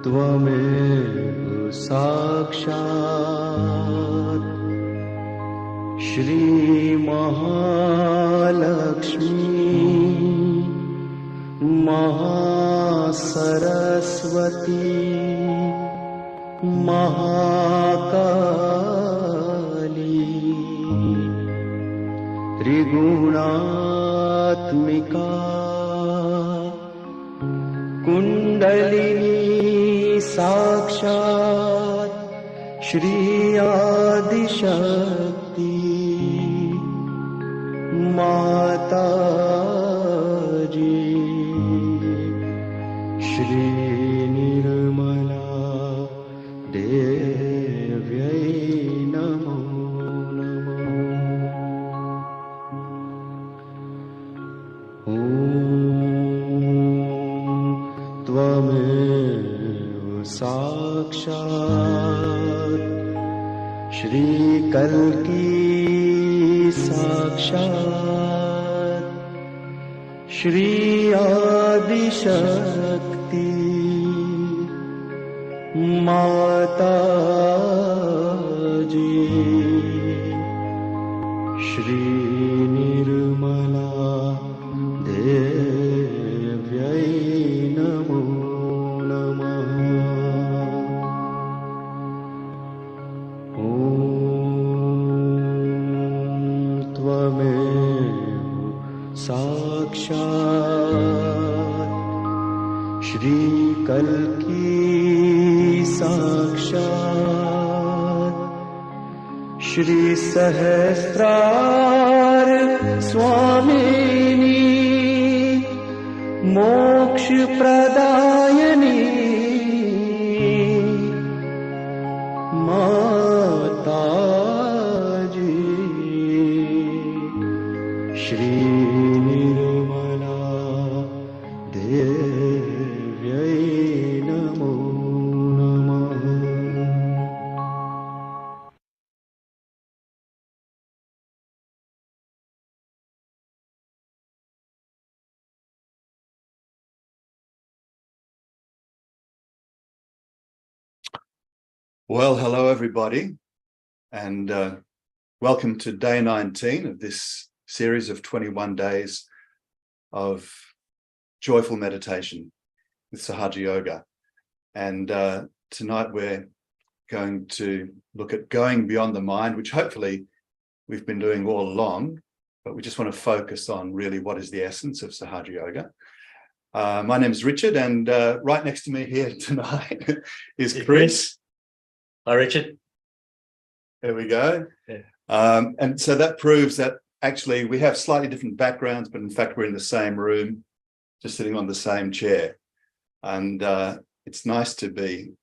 त्वमेव साक्षात् श्री महालक्ष्मी महासरस्वती महाकाली त्रिगुणात्मिका कुंडलिनी साक्षात् श्री आदिशक्ति माताजी श्री निर्मला देव्यै नमो नमः। ॐ त्वमेव साक्षात् श्री कल्की साक्षात् श्री आदिशक्ति माताजी श्री निर्मला देव्यै नमो नमः। ॐ त्वमेव साक्षात् श्री कल्की साक्षात् श्री सहस्रार स्वामिनी मोक्ष प्रदायिनी माताजी श्री निर्मला देव्यै नमो नमः। Well, hello everybody, and welcome to day 19 of this series of 21 days of joyful meditation with Sahaja Yoga. And tonight we're going to look at going beyond the mind, which hopefully we've been doing all along, but we just want to focus on really what is the essence of Sahaja Yoga. My name is Richard, and right next to me here tonight is Chris. Hi, Richard. There we go. Yeah. And so that proves that actually we have slightly different backgrounds, but in fact we're in the same room, just sitting on the same chair. And it's nice to be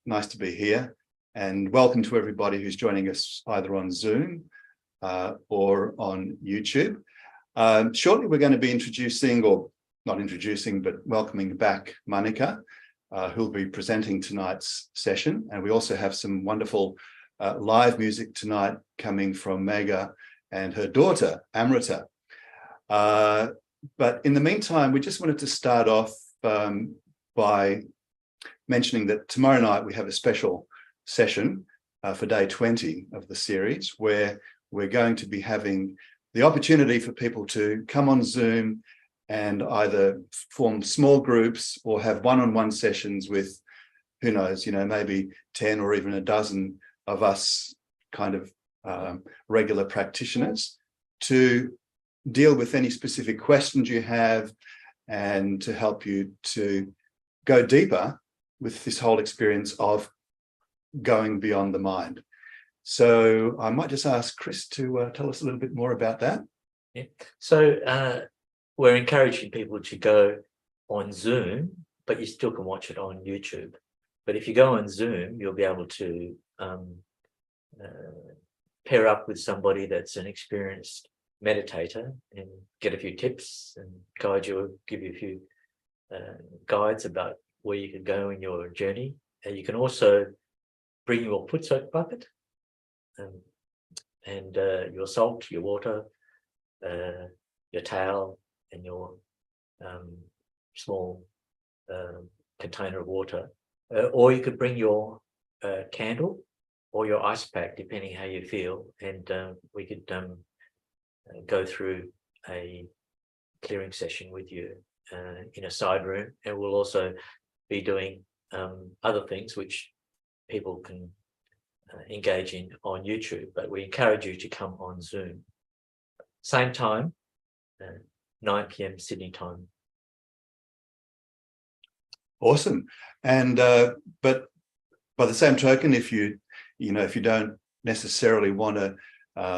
here. And welcome to everybody who's joining us either on Zoom or on YouTube. Shortly we're going to be introducing, or not introducing, but welcoming back Manika, who'll be presenting tonight's session. And we also have some wonderful live music tonight coming from Megha and her daughter, Amrita. But in the meantime, we just wanted to start off by mentioning that tomorrow night we have a special session for day 20 of the series, where we're going to be having the opportunity for people to come on Zoom and either form small groups or have one-on-one sessions with, who knows, maybe 10 or even a dozen of us kind of regular practitioners, to deal with any specific questions you have and to help you to go deeper with this whole experience of going beyond the mind. So I might just ask Chris to tell us a little bit more about that. Yeah. So we're encouraging people to go on Zoom, but you still can watch it on YouTube. But if you go on Zoom, you'll be able to pair up with somebody that's an experienced meditator and get a few tips and give you a few guides about where you can go in your journey. And you can also bring your foot soak bucket and your salt, your water, your towel, and your small container of water, or you could bring your candle or your ice pack, depending how you feel, and we could go through a clearing session with you in a side room, and we'll also be doing other things which people can engage in on YouTube, but we encourage you to come on Zoom. Same time, 9 p.m. Sydney time. Awesome. And but by the same token, if you don't necessarily want to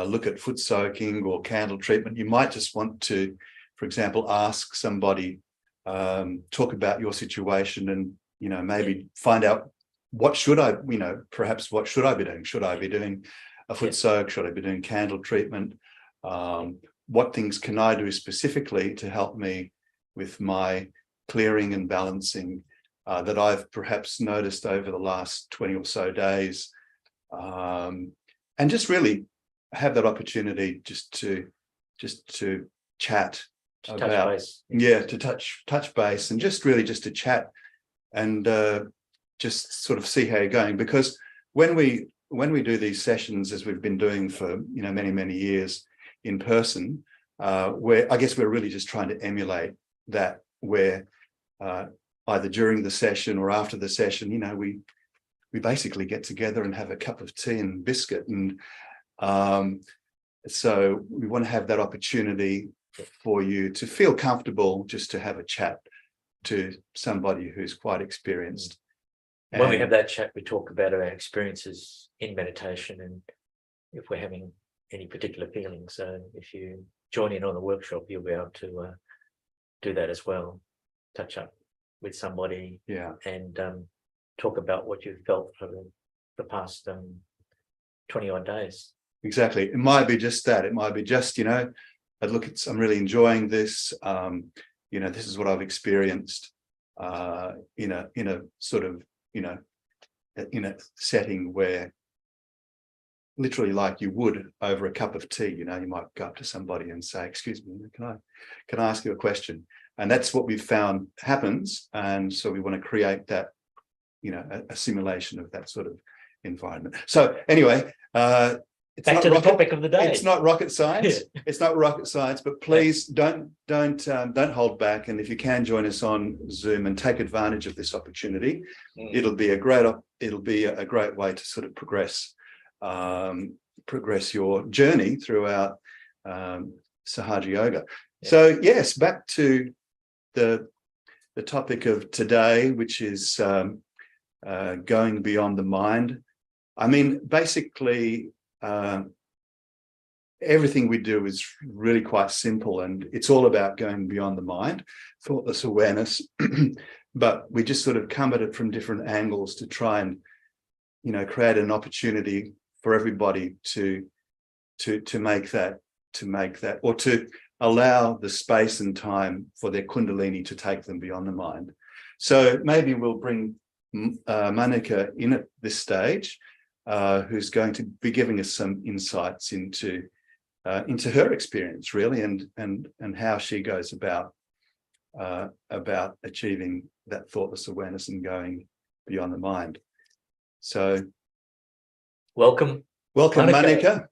look at foot soaking or candle treatment, you might just want to, for example, ask somebody, talk about your situation, and maybe find out perhaps what should I be doing? Should I be doing a foot soak? Should I be doing candle treatment? What things can I do specifically to help me with my clearing and balancing that I've perhaps noticed over the last 20 or so days, and just really have that opportunity just to chat about, to touch base, and just to chat and just sort of see how you're going. Because when we do these sessions, as we've been doing for many years in person, where I guess we're really just trying to emulate that, where either during the session or after the session, we basically get together and have a cup of tea and biscuit, and so we want to have that opportunity for you to feel comfortable just to have a chat to somebody who's quite experienced. When we have that chat, we talk about our experiences in meditation, and if we're having any particular feelings. So if you join in on the workshop, you'll be able to do that as well. Touch up with somebody, and talk about what you've felt for the past 20 odd days. Exactly. It might be just that. It might be just, I'm really enjoying this. This is what I've experienced in a sort of, in a setting where, literally like you would over a cup of tea, you might go up to somebody and say, "Excuse me, can I ask you a question?" And that's what we've found happens. And so we want to create that, a simulation of that sort of environment. So anyway, it's back to the topic of the day. It's not rocket science. It's not rocket science, but please don't hold back. And if you can join us on Zoom and take advantage of this opportunity, it'll be a great way to sort of progress your journey throughout Sahaja Yoga. So yes, back to the topic of today, which is going beyond the mind. I mean, basically, everything we do is really quite simple, and it's all about going beyond the mind, thoughtless awareness. But we just sort of come at it from different angles to try and, create an opportunity for everybody to make that, or to allow the space and time for their kundalini to take them beyond the mind. So maybe we'll bring Manika in at this stage, who's going to be giving us some insights into her experience, really, and how she goes about achieving that thoughtless awareness and going beyond the mind. So, welcome, Manika.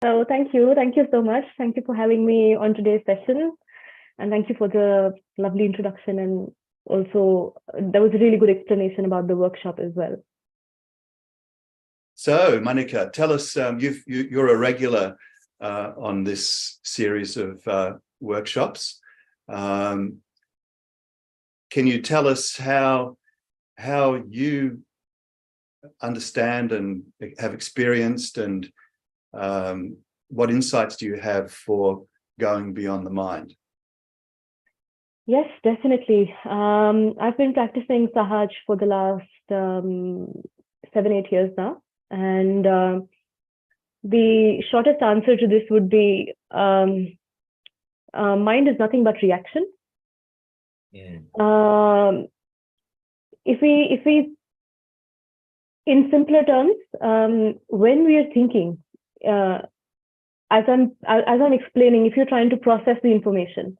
Oh, thank you so much. Thank you for having me on today's session, and thank you for the lovely introduction, and also there was a really good explanation about the workshop as well. So, Manika, tell us, you're a regular on this series of workshops. Can you tell us how you understand and have experienced, and what insights do you have for going beyond the mind? Yes, definitely. I've been practicing Sahaj for the last 7-8 years now. And the shortest answer to this would be mind is nothing but reaction. If we in simpler terms, when we are thinking, as I'm explaining, if you're trying to process the information,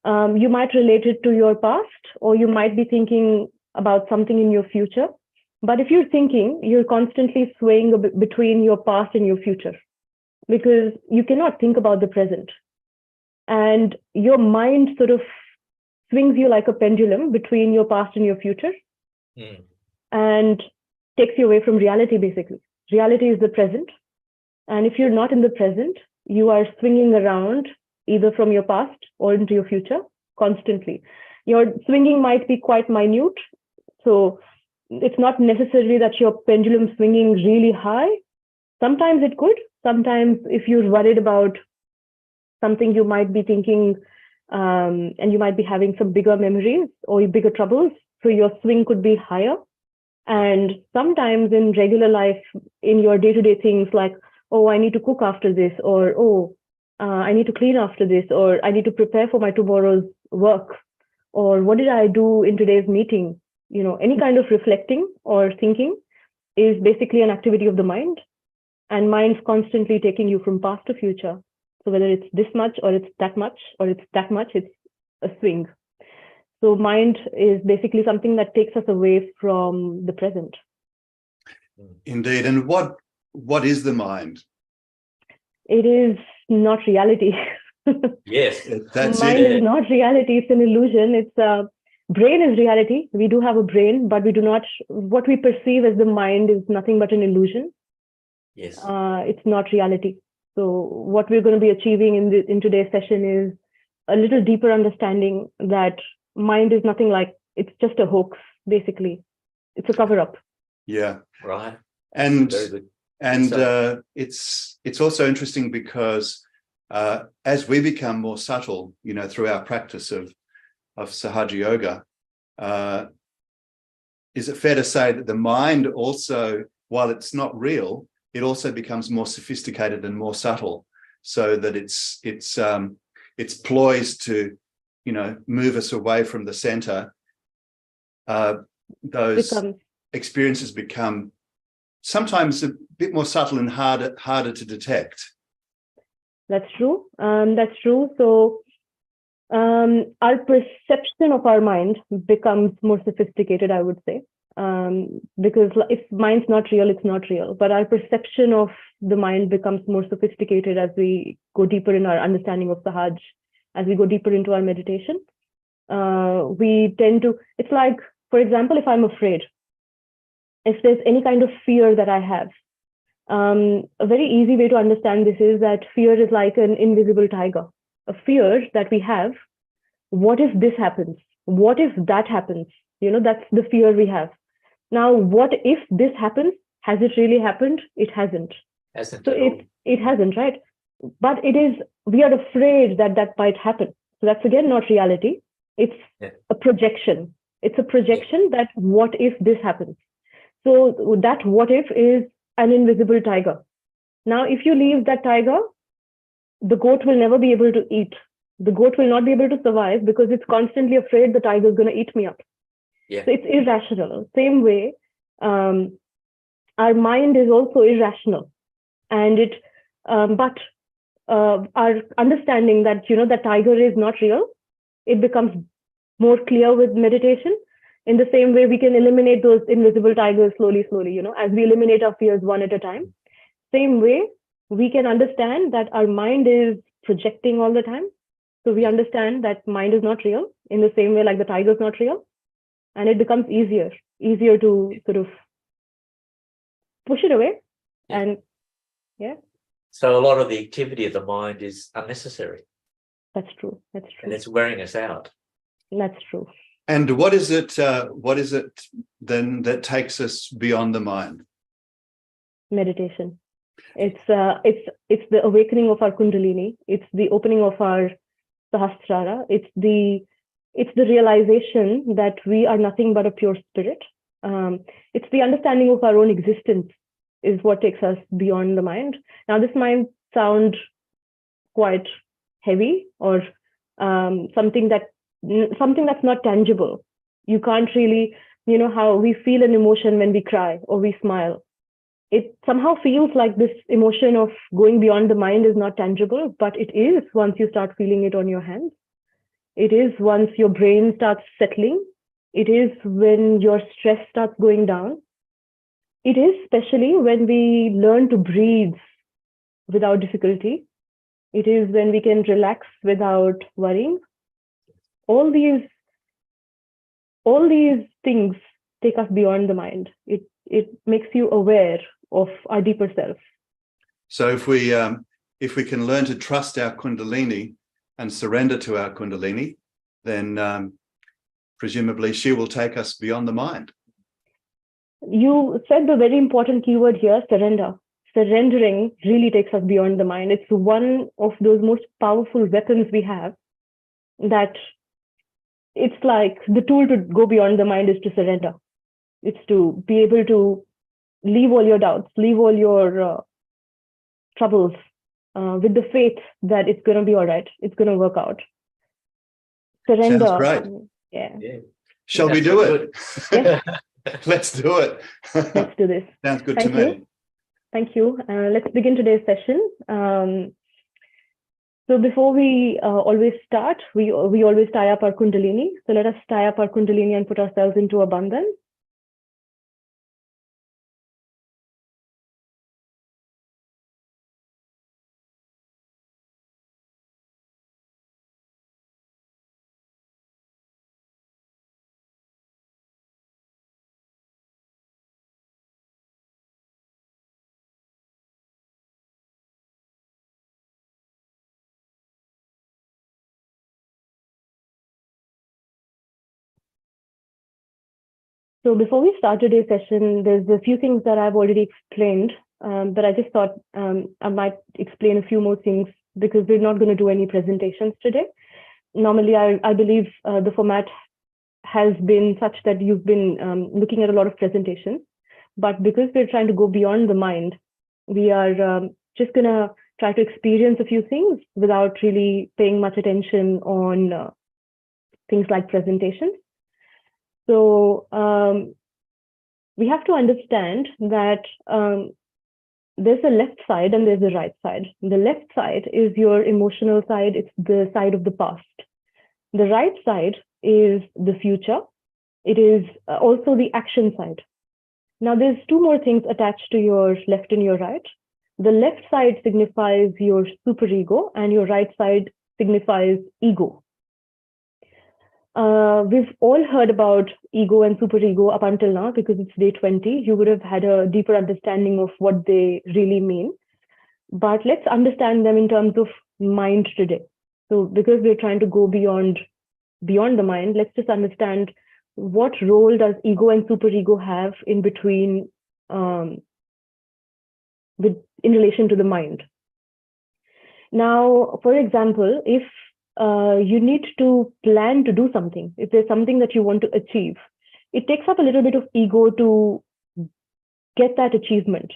you might relate it to your past, or you might be thinking about something in your future. But if you're thinking, you're constantly swaying between your past and your future, because you cannot think about the present. And your mind sort of swings you like a pendulum between your past and your future, and takes you away from reality, basically. Reality is the present. And if you're not in the present, you are swinging around either from your past or into your future constantly. Your swinging might be quite minute. So it's not necessarily that your pendulum swinging really high. Sometimes it could. Sometimes if you're worried about something, you might be thinking, and you might be having some bigger memories or bigger troubles. So your swing could be higher. And sometimes in regular life, in your day-to-day things like, oh, I need to cook after this, or, oh, I need to clean after this, or I need to prepare for my tomorrow's work, or what did I do in today's meeting? Any kind of reflecting or thinking is basically an activity of the mind, and mind's constantly taking you from past to future. So whether it's this much or it's that much, or it's that much, it's a swing. So mind is basically something that takes us away from the present. Indeed. And what is the mind? It is not reality. Yes, That's Mind it. is not reality. It's an illusion. Brain is reality. We do have a brain, but we do not. What we perceive as the mind is nothing but an illusion. yes. It's not reality. So what we're going to be achieving in today's session is a little deeper understanding that mind is nothing like, it's just a hoax, basically. It's a cover-up. Yeah. Right. And Very good. it's also interesting because as we become more subtle, through our practice of Sahaja Yoga, is it fair to say that the mind also, while it's not real, it also becomes more sophisticated and more subtle, so that it's poised to, move us away from the center. Those experiences become sometimes a bit more subtle and harder to detect. That's true. That's true. So our perception of our mind becomes more sophisticated, I would say. Because if mind's not real, it's not real. But our perception of the mind becomes more sophisticated as we go deeper in our understanding of Sahaj, as we go deeper into our meditation. We tend to, it's like, for example, if I'm afraid, if there's any kind of fear that I have, a very easy way to understand this is that fear is like an invisible tiger. A fear that we have, what if this happens? What if that happens? That's the fear we have. Now, what if this happens? Has it really happened? It hasn't. So it hasn't, right? But we are afraid that might happen. So that's again not reality. It's a projection. It's a projection that what if this happens? So that what if is an invisible tiger. Now, if you leave that tiger, the goat will never be able to eat. The goat will not be able to survive because it's constantly afraid the tiger is going to eat me up. Yeah. So it's irrational. Same way, our mind is also irrational, and but our understanding that that tiger is not real, it becomes more clear with meditation. In the same way, we can eliminate those invisible tigers slowly, as we eliminate our fears one at a time. Same way, we can understand that our mind is projecting all the time. So we understand that mind is not real in the same way like the tiger is not real. And it becomes easier to sort of push it away. Yeah. And yeah. So a lot of the activity of the mind is unnecessary. That's true. And it's wearing us out. That's true. And what is it then that takes us beyond the mind? Meditation. It's the awakening of our Kundalini. It's the opening of our Sahasrara. It's the realization that we are nothing but a pure spirit. It's the understanding of our own existence is what takes us beyond the mind. Now, this might sound quite heavy or something that's not tangible. You can't really, You know how we feel an emotion when we cry or we smile. It somehow feels like this emotion of going beyond the mind is not tangible, but it is once you start feeling it on your hands. It is once your brain starts settling. It is when your stress starts going down. It is especially when we learn to breathe without difficulty. It is when we can relax without worrying. All these things take us beyond the mind. It makes you aware of our deeper self. So if we can learn to trust our Kundalini and surrender to our Kundalini, then presumably she will take us beyond the mind. You said the very important keyword here, surrender. Surrendering really takes us beyond the mind. It's one of those most powerful weapons we have, that it's like the tool to go beyond the mind is to surrender. It's to be able to leave all your doubts, leave all your troubles with the faith that it's going to be all right. It's going to work out. Surrender. Sounds great. Yeah. Shall we do it? Yes. Let's do it. Let's do this. Sounds good Thank to me. Thank you. Let's begin today's session. So before we always start, we always tie up our Kundalini. So let us tie up our Kundalini and put ourselves into a bandhan. So before we start today's session, there's a few things that I've already explained, but I just thought I might explain a few more things because we're not going to do any presentations today. Normally, I believe the format has been such that you've been looking at a lot of presentations, but because we're trying to go beyond the mind, we are just going to try to experience a few things without really paying much attention on things like presentations. So we have to understand that there's a left side and there's a right side. The left side is your emotional side. It's the side of the past. The right side is the future. It is also the action side. Now, there's two more things attached to your left and your right. The left side signifies your superego and your right side signifies ego. We've all heard about ego and superego up until now because it's day 20. You would have had a deeper understanding of what they really mean. But let's understand them in terms of mind today. So because we're trying to go beyond the mind, let's just understand what role does ego and superego have in between in relation to the mind. Now, for example, if you need to plan to do something, if there's something that you want to achieve, it takes up a little bit of ego to get that achievement.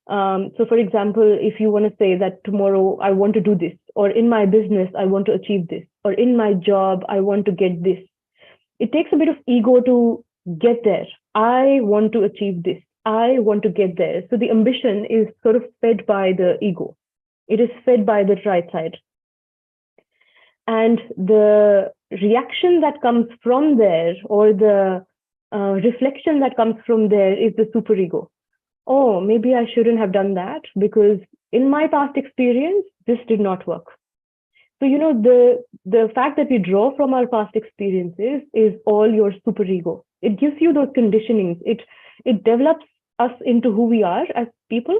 So for example, if you want to say that tomorrow I want to do this, or in my business, I want to achieve this, or in my job, I want to get this. It takes a bit of ego to get there. I want to achieve this. I want to get there. So the ambition is sort of fed by the ego. It is fed by the right side. And the reaction that comes from there, or the reflection that comes from there, is the superego. Oh, maybe I shouldn't have done that because in my past experience, this did not work. So, you know, the fact that we draw from our past experiences is all your superego. It gives you those conditionings. It develops us into who we are as people.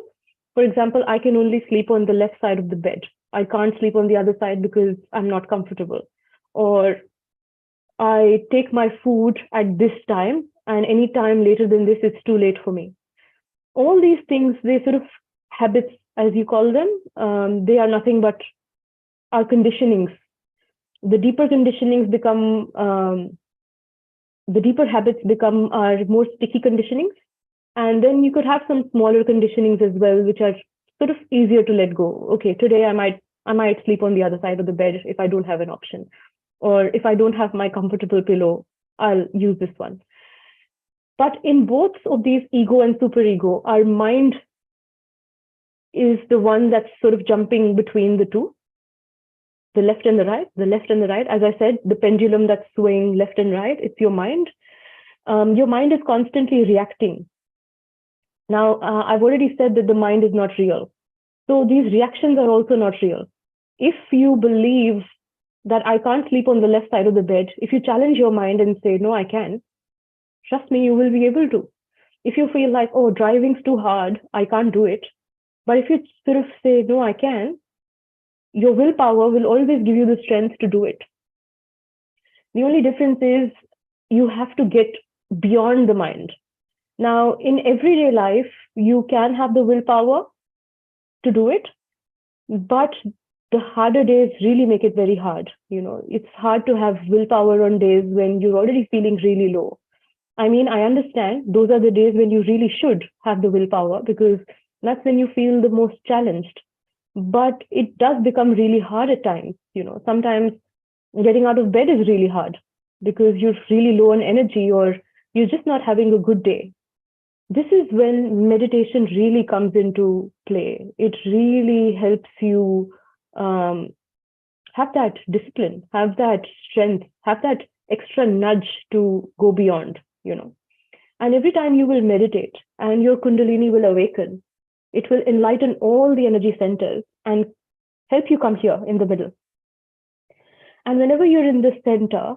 For example, I can only sleep on the left side of the bed. I can't sleep on the other side because I'm not comfortable. Or I take my food at this time, and any time later than this, it's too late for me. All these things, they sort of habits, as you call them, they are nothing but our conditionings. The deeper conditionings become, the deeper habits become our more sticky conditionings. And then you could have some smaller conditionings as well, which are sort of easier to let go. Okay, today I might sleep on the other side of the bed if I don't have an option. Or if I don't have my comfortable pillow, I'll use this one. But in both of these, ego and superego, our mind is the one that's sort of jumping between the two, the left and the right, the left and the right. As I said, the pendulum that's swaying left and right, it's your mind. Your mind is constantly reacting. Now, I've already said that the mind is not real. So these reactions are also not real. If you believe that I can't sleep on the left side of the bed, if you challenge your mind and say, no, I can, trust me, you will be able to. If you feel like, oh, driving's too hard, I can't do it. But if you sort of say, no, I can, your willpower will always give you the strength to do it. The only difference is you have to get beyond the mind. Now, in everyday life, you can have the willpower to do it, but the harder days really make it very hard. It's hard to have willpower on days when you're already feeling really low. I mean, I understand those are the days when you really should have the willpower, because that's when you feel the most challenged. But it does become really hard at times. Sometimes getting out of bed is really hard because you're really low on energy or you're just not having a good day. This is when meditation really comes into play. It really helps you have that discipline, have that strength, have that extra nudge to go beyond, And every time you will meditate and your Kundalini will awaken, it will enlighten all the energy centers and help you come here in the middle. And whenever you're in the center,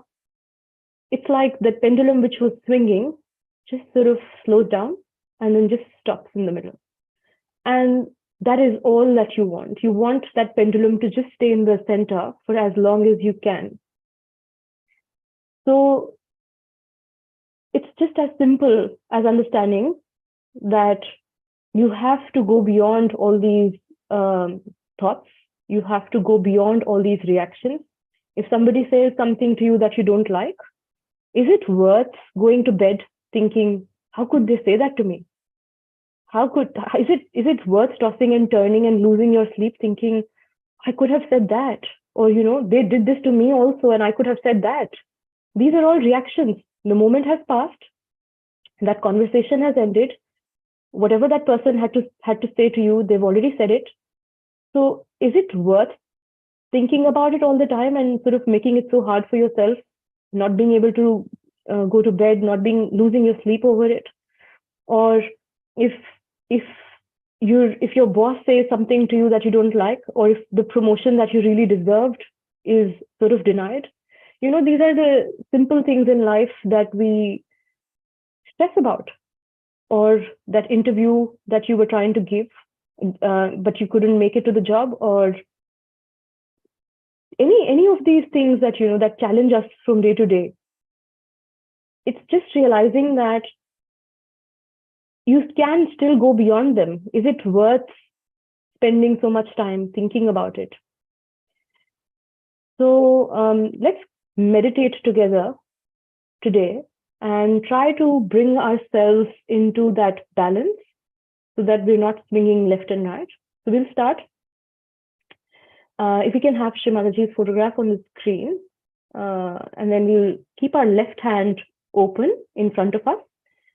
it's like the pendulum which was swinging just sort of slows down and then just stops in the middle. And that is all that you want. You want that pendulum to just stay in the center for as long as you can. So it's just as simple as understanding that you have to go beyond all these thoughts. You have to go beyond all these reactions. If somebody says something to you that you don't like, is it worth going to bed thinking, how could they say that to me? Is it worth tossing and turning and losing your sleep thinking, I could have said that, or they did this to me also and I could have said that. These are all reactions. The moment has passed, that conversation has ended. Whatever that person had to say to you, they've already said it. So is it worth thinking about it all the time and sort of making it so hard for yourself, not being able to go to bed, losing your sleep over it? Or if your boss says something to you that you don't like, or if the promotion that you really deserved is sort of denied, these are the simple things in life that we stress about. Or that interview that you were trying to give, but you couldn't make it to the job, or any of these things that that challenge us from day to day. It's just realizing that you can still go beyond them. Is it worth spending so much time thinking about it? So let's meditate together today and try to bring ourselves into that balance so that we're not swinging left and right. So we'll start. If we can have Shri Mataji's photograph on the screen, and then we'll keep our left hand open in front of us.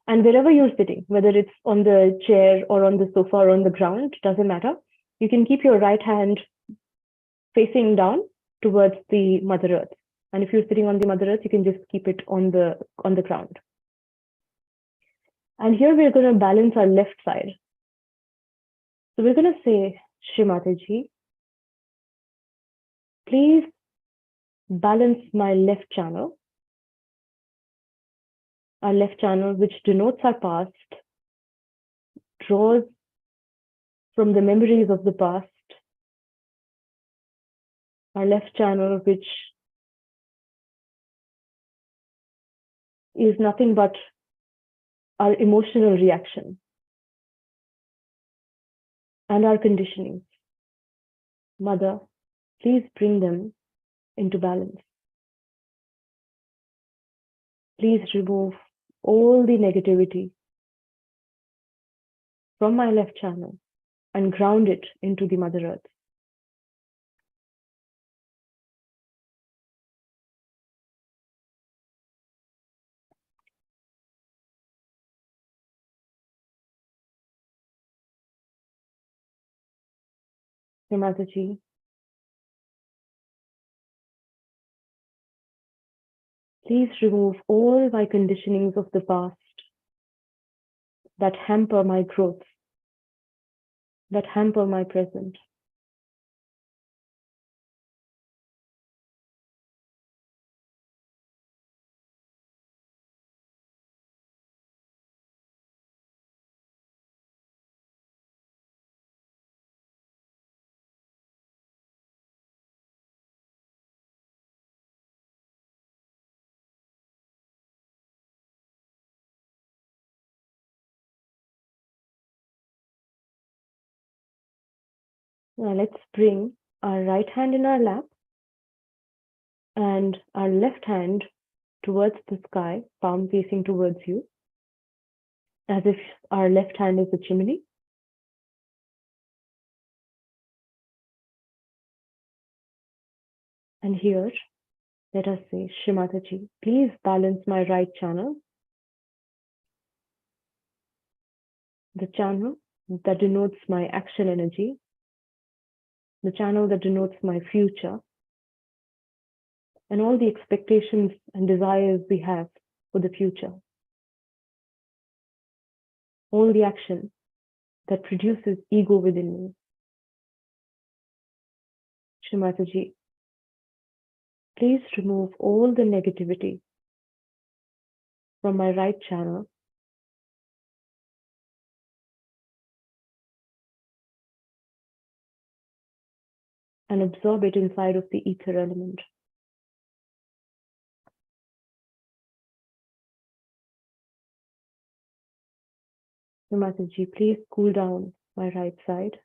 And wherever you're sitting, whether it's on the chair or on the sofa or on the ground, doesn't matter. You can keep your right hand facing down towards the Mother Earth. And if you're sitting on the Mother Earth, you can just keep it on the ground. And here we're going to balance our left side. So we're going to say, Shri Mataji, please balance my left channel. Our left channel, which denotes our past, draws from the memories of the past. Our left channel, which is nothing but our emotional reaction and our conditioning. Mother, please bring them into balance. Please remove all the negativity from my left channel and ground it into the Mother Earth. Shri Mataji, please remove all my conditionings of the past that hamper my growth, that hamper my present. Now let's bring our right hand in our lap and our left hand towards the sky, palm facing towards you, as if our left hand is the chimney. And here, let us say, Shri Mataji, please balance my right channel, the channel that denotes my action energy, the channel that denotes my future, and all the expectations and desires we have for the future. All the action that produces ego within me. Shri Mataji, please remove all the negativity from my right channel and absorb it inside of the ether element. Shri Mataji, please cool down my right side.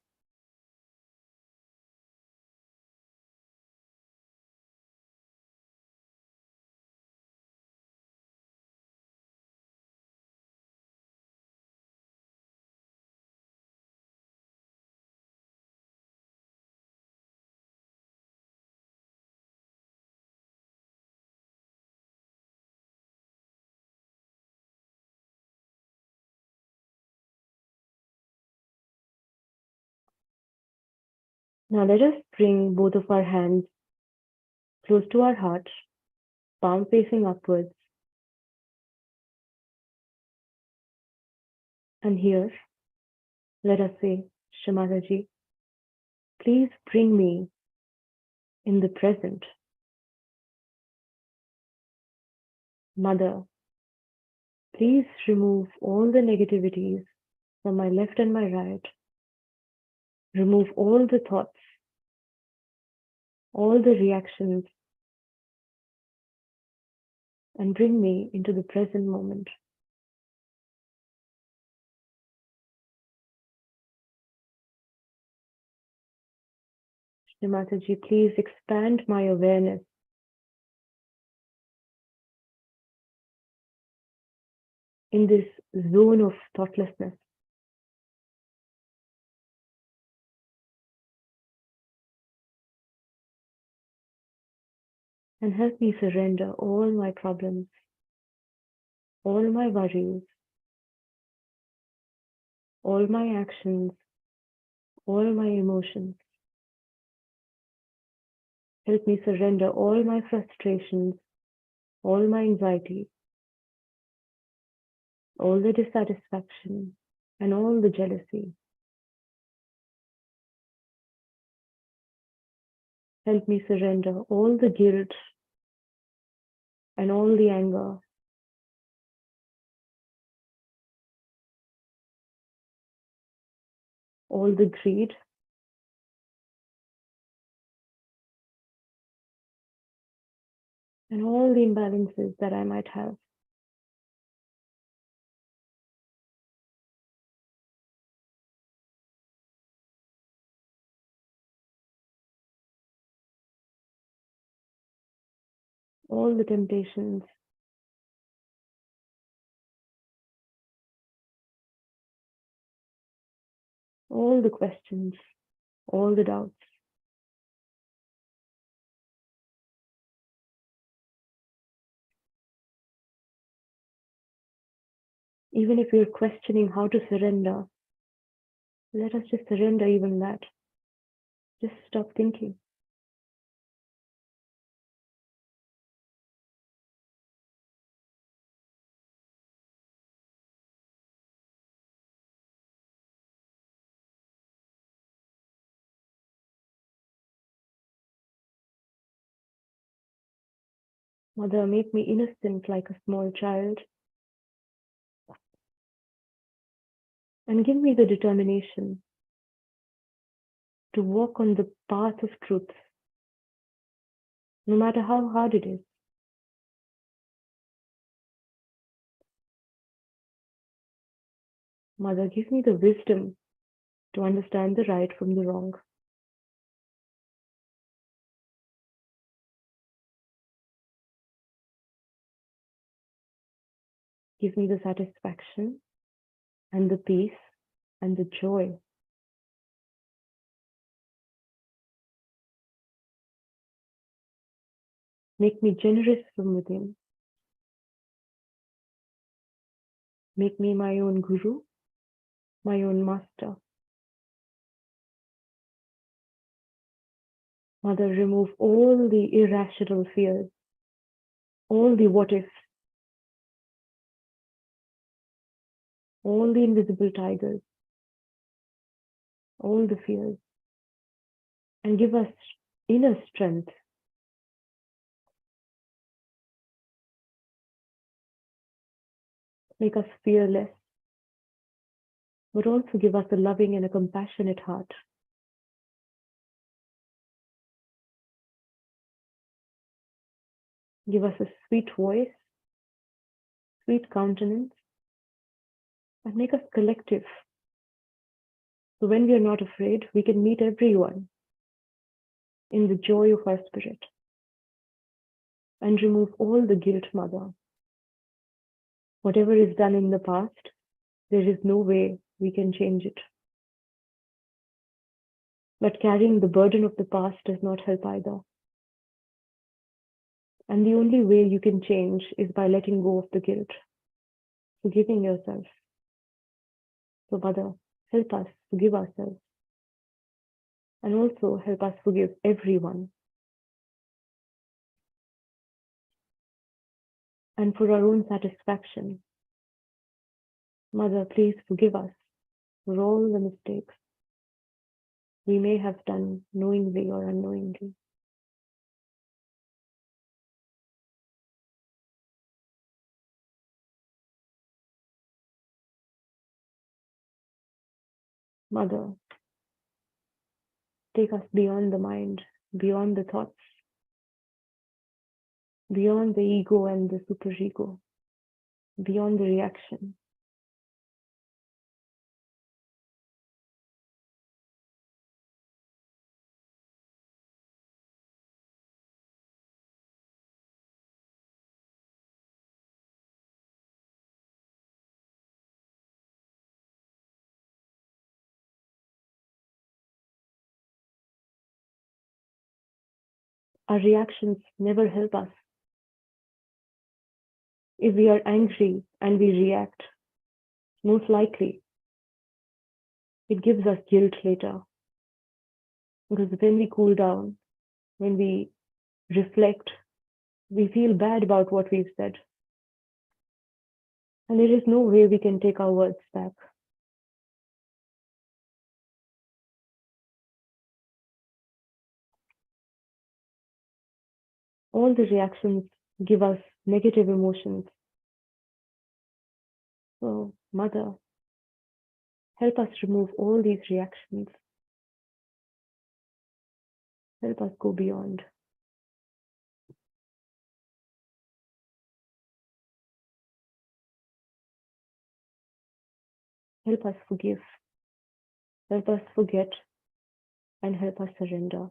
Now let us bring both of our hands close to our heart, palm facing upwards. And here, let us say, Shri Mataji, please bring me in the present. Mother, please remove all the negativities from my left and my right. Remove all the thoughts, all the reactions, and bring me into the present moment. Shri Mataji, please expand my awareness in this zone of thoughtlessness. And help me surrender all my problems, all my worries, all my actions, all my emotions. Help me surrender all my frustrations, all my anxiety, all the dissatisfaction, and all the jealousy. Help me surrender all the guilt and all the anger. All the greed, and all the imbalances that I might have. All the temptations, all the questions, all the doubts. Even if we're questioning how to surrender, let us just surrender even that. Just stop thinking. Mother, make me innocent like a small child, and give me the determination to walk on the path of truth, no matter how hard it is. Mother, give me the wisdom to understand the right from the wrong. Give me the satisfaction and the peace and the joy. Make me generous from within. Make me my own guru, my own master. Mother, remove all the irrational fears, all the what ifs, all the invisible tigers, all the fears, and give us inner strength. Make us fearless, but also give us a loving and a compassionate heart. Give us a sweet voice, sweet countenance, and make us collective. So when we are not afraid, we can meet everyone in the joy of our spirit. And remove all the guilt, Mother. Whatever is done in the past, there is no way we can change it. But carrying the burden of the past does not help either. And the only way you can change is by letting go of the guilt, forgiving yourself. So, Mother, help us forgive ourselves. And also help us forgive everyone. And for our own satisfaction, Mother, please forgive us for all the mistakes we may have done knowingly or unknowingly. Mother, take us beyond the mind, beyond the thoughts, beyond the ego and the superego, beyond the reaction. Our reactions never help us. If we are angry and we react, most likely it gives us guilt later. Because when we cool down, when we reflect, we feel bad about what we've said. And there is no way we can take our words back. All the reactions give us negative emotions. So, Mother, help us remove all these reactions. Help us go beyond. Help us forgive. Help us forget. And help us surrender.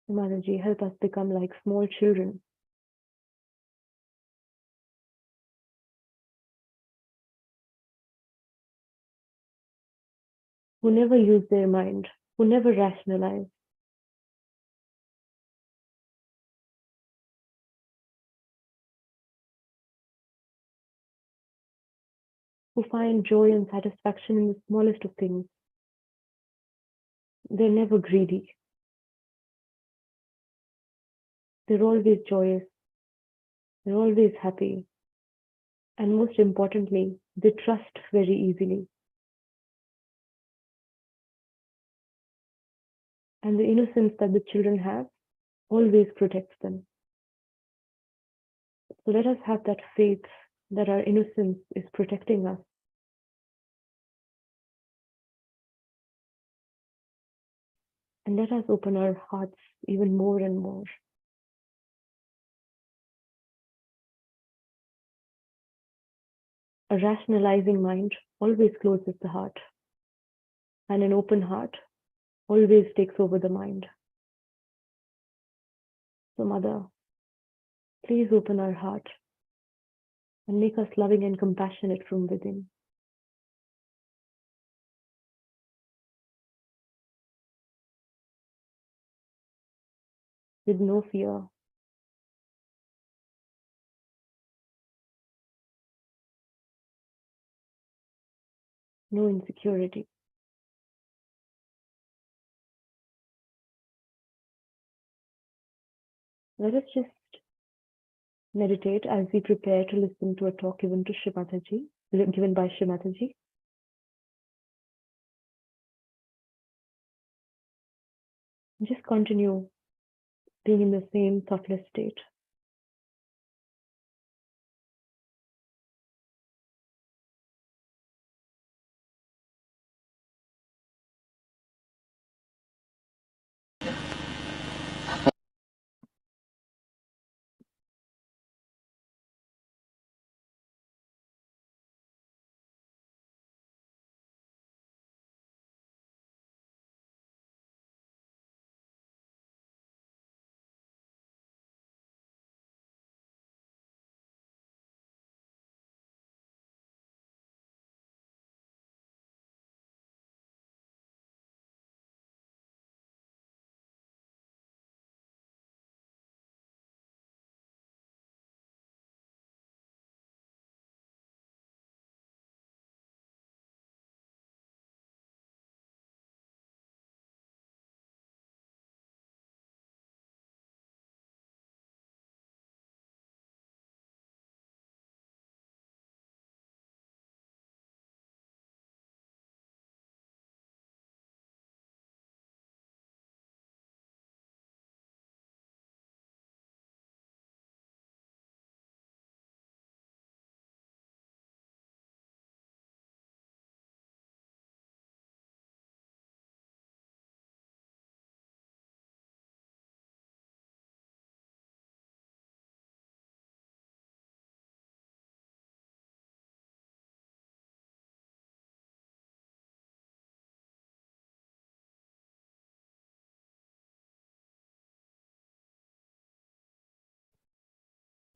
Mataji, help us become like small children. Who never use their mind, who never rationalize, who find joy and satisfaction in the smallest of things. They're never greedy. They're always joyous. They're always happy. And most importantly, they trust very easily. And the innocence that the children have always protects them. So let us have that faith that our innocence is protecting us. And let us open our hearts even more and more. A rationalizing mind always closes the heart, and an open heart always takes over the mind. So, Mother, please open our heart and make us loving and compassionate from within. With no fear, no insecurity. Let us just meditate as we prepare to listen to a talk given to Shri Mataji, given by Shri Mataji. Just continue being in the same thoughtless state.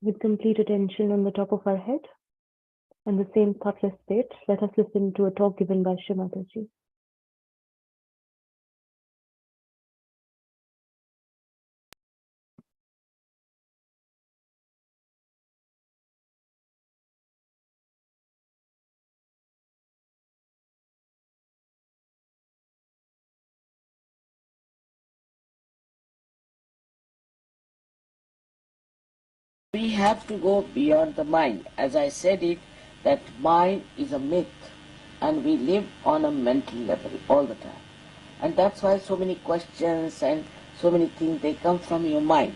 With complete attention on the top of our head and the same thoughtless state, let us listen to a talk given by Shri Mataji. We have to go beyond the mind. As I said it, that mind is a myth and we live on a mental level all the time. And that's why so many questions and so many things, they come from your mind.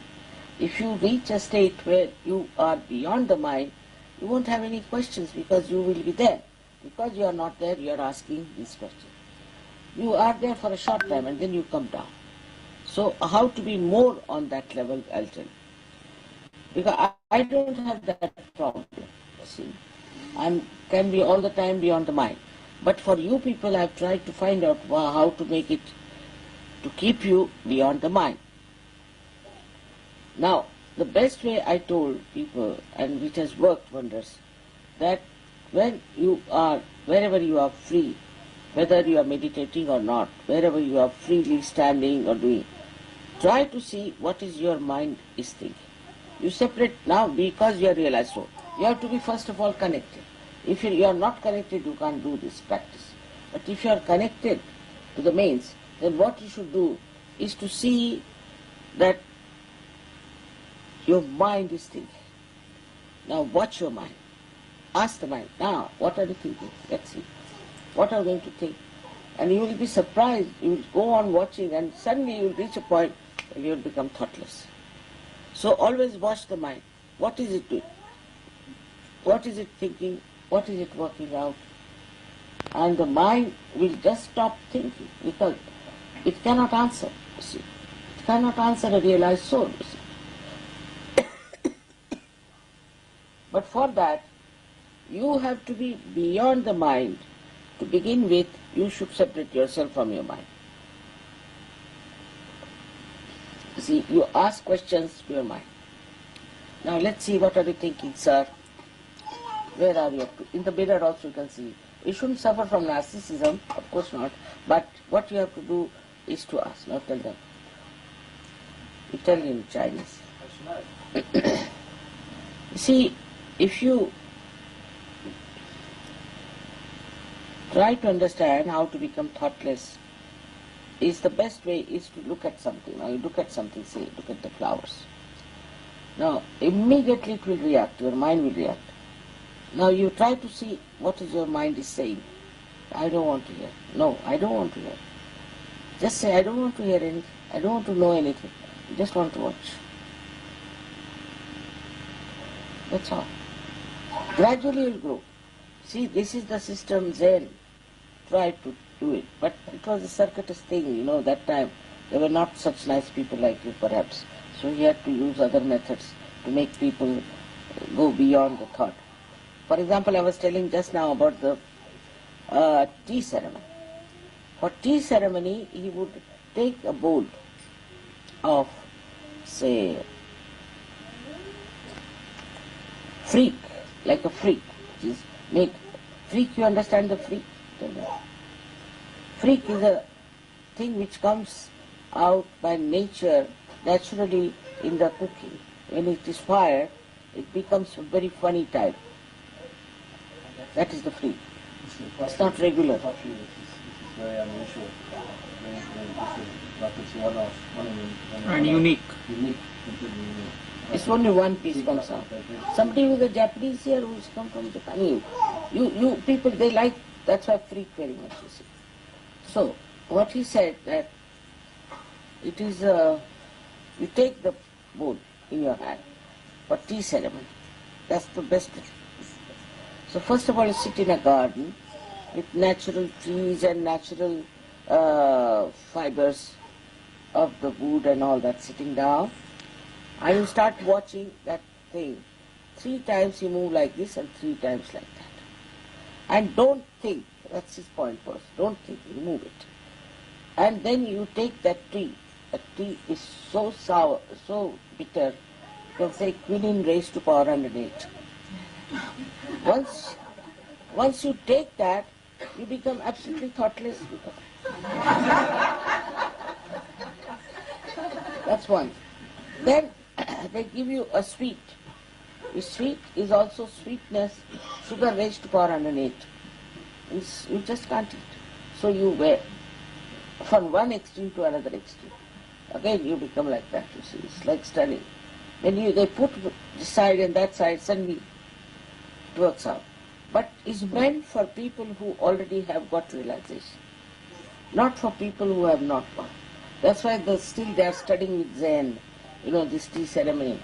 If you reach a state where you are beyond the mind, you won't have any questions because you will be there. Because you are not there, you are asking these questions. You are there for a short time and then you come down. So how to be more on that level, I'll tell you. Because I don't have that problem, see. I can be all the time beyond the mind. But for you people, I've tried to find out how to make it, to keep you beyond the mind. Now, the best way I told people, and which has worked wonders, that when you are, wherever you are free, whether you are meditating or not, wherever you are freely standing or doing, try to see what is your mind is thinking. You separate now because you are realized so. You have to be first of all connected. If you are not connected, you can't do this practice. But if you are connected to the mains, then what you should do is to see that your mind is thinking. Now watch your mind. Ask the mind, now what are you thinking? Let's see. What are you going to think? And you will be surprised. You will go on watching and suddenly you will reach a point where you will become thoughtless. So always watch the mind. What is it doing? What is it thinking? What is it working out? And the mind will just stop thinking because it cannot answer, you see. It cannot answer a realized soul, you see. But for that, you have to be beyond the mind. To begin with, you should separate yourself from your mind. See, you ask questions to your mind. Now let's see, what are you thinking, sir? Where are you up to? In the mirror also you can see. You shouldn't suffer from narcissism, of course not, but what you have to do is to ask, not tell them. You tell in Chinese. See, if you try to understand how to become thoughtless, is the best way is to look at something. Now you look at something, say, look at the flowers. Now immediately it will react, your mind will react. Now you try to see what is your mind is saying. I don't want to hear. No, I don't want to hear. Just say, I don't want to hear anything. I don't want to know anything. I just want to watch. That's all. Gradually it will grow. See, this is the system Zen tried to do it. But it was a circuitous thing, you know, that time. There were not such nice people like you, perhaps. So he had to use other methods to make people go beyond the thought. For example, I was telling just now about the tea ceremony. For tea ceremony, he would take a bowl of, say, freak, like a freak, which is made. Freak, you understand the freak? Freak is a thing which comes out by nature, naturally in the cooking. When it is fired, it becomes a very funny type. That is the freak. It's not regular. This is very unusual, very different, but it's one of and unique. Unique, completely unique. It's only one piece comes out. Somebody with a Japanese here who's come from Japan. You people, they like, that's why freak very much, you see. So, what he said that it is, you take the bowl in your hand for tea ceremony. That's the best thing. So first of all, you sit in a garden with natural trees and natural fibers of the wood and all that sitting down. And you start watching that thing. 3 times you move like this and 3 times like that. And don't think, that's his point first, don't think, you move it. And then you take that tea. That tea is so sour, so bitter, you can say quinine raised to power 108. Once you take that, you become absolutely thoughtless. That's one. Then they give you a sweet. The sweet is also sweetness, sugar raised to power 108. You just can't eat. So you wear from one extreme to another extreme. Again you become like that, you see. It's like studying. When they put this side and that side, suddenly it works out. But it's meant for people who already have got realization, not for people who have not got. That's why still they are studying with Zen, this tea ceremony.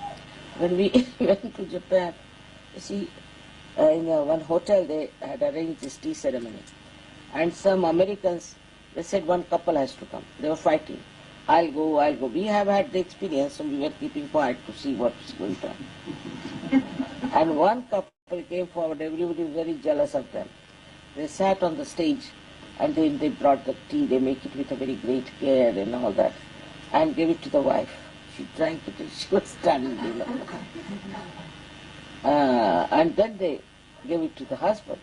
When we went to Japan, you see, in one hotel they had arranged this tea ceremony. And some Americans, they said one couple has to come. They were fighting. I'll go. We have had the experience, so we were keeping quiet to see what's going on. And one couple came forward, everybody was very jealous of them. They sat on the stage and then they brought the tea, they make it with a very great care and all that, and gave it to the wife. She drank it and she was stunned, and then they gave it to the husband.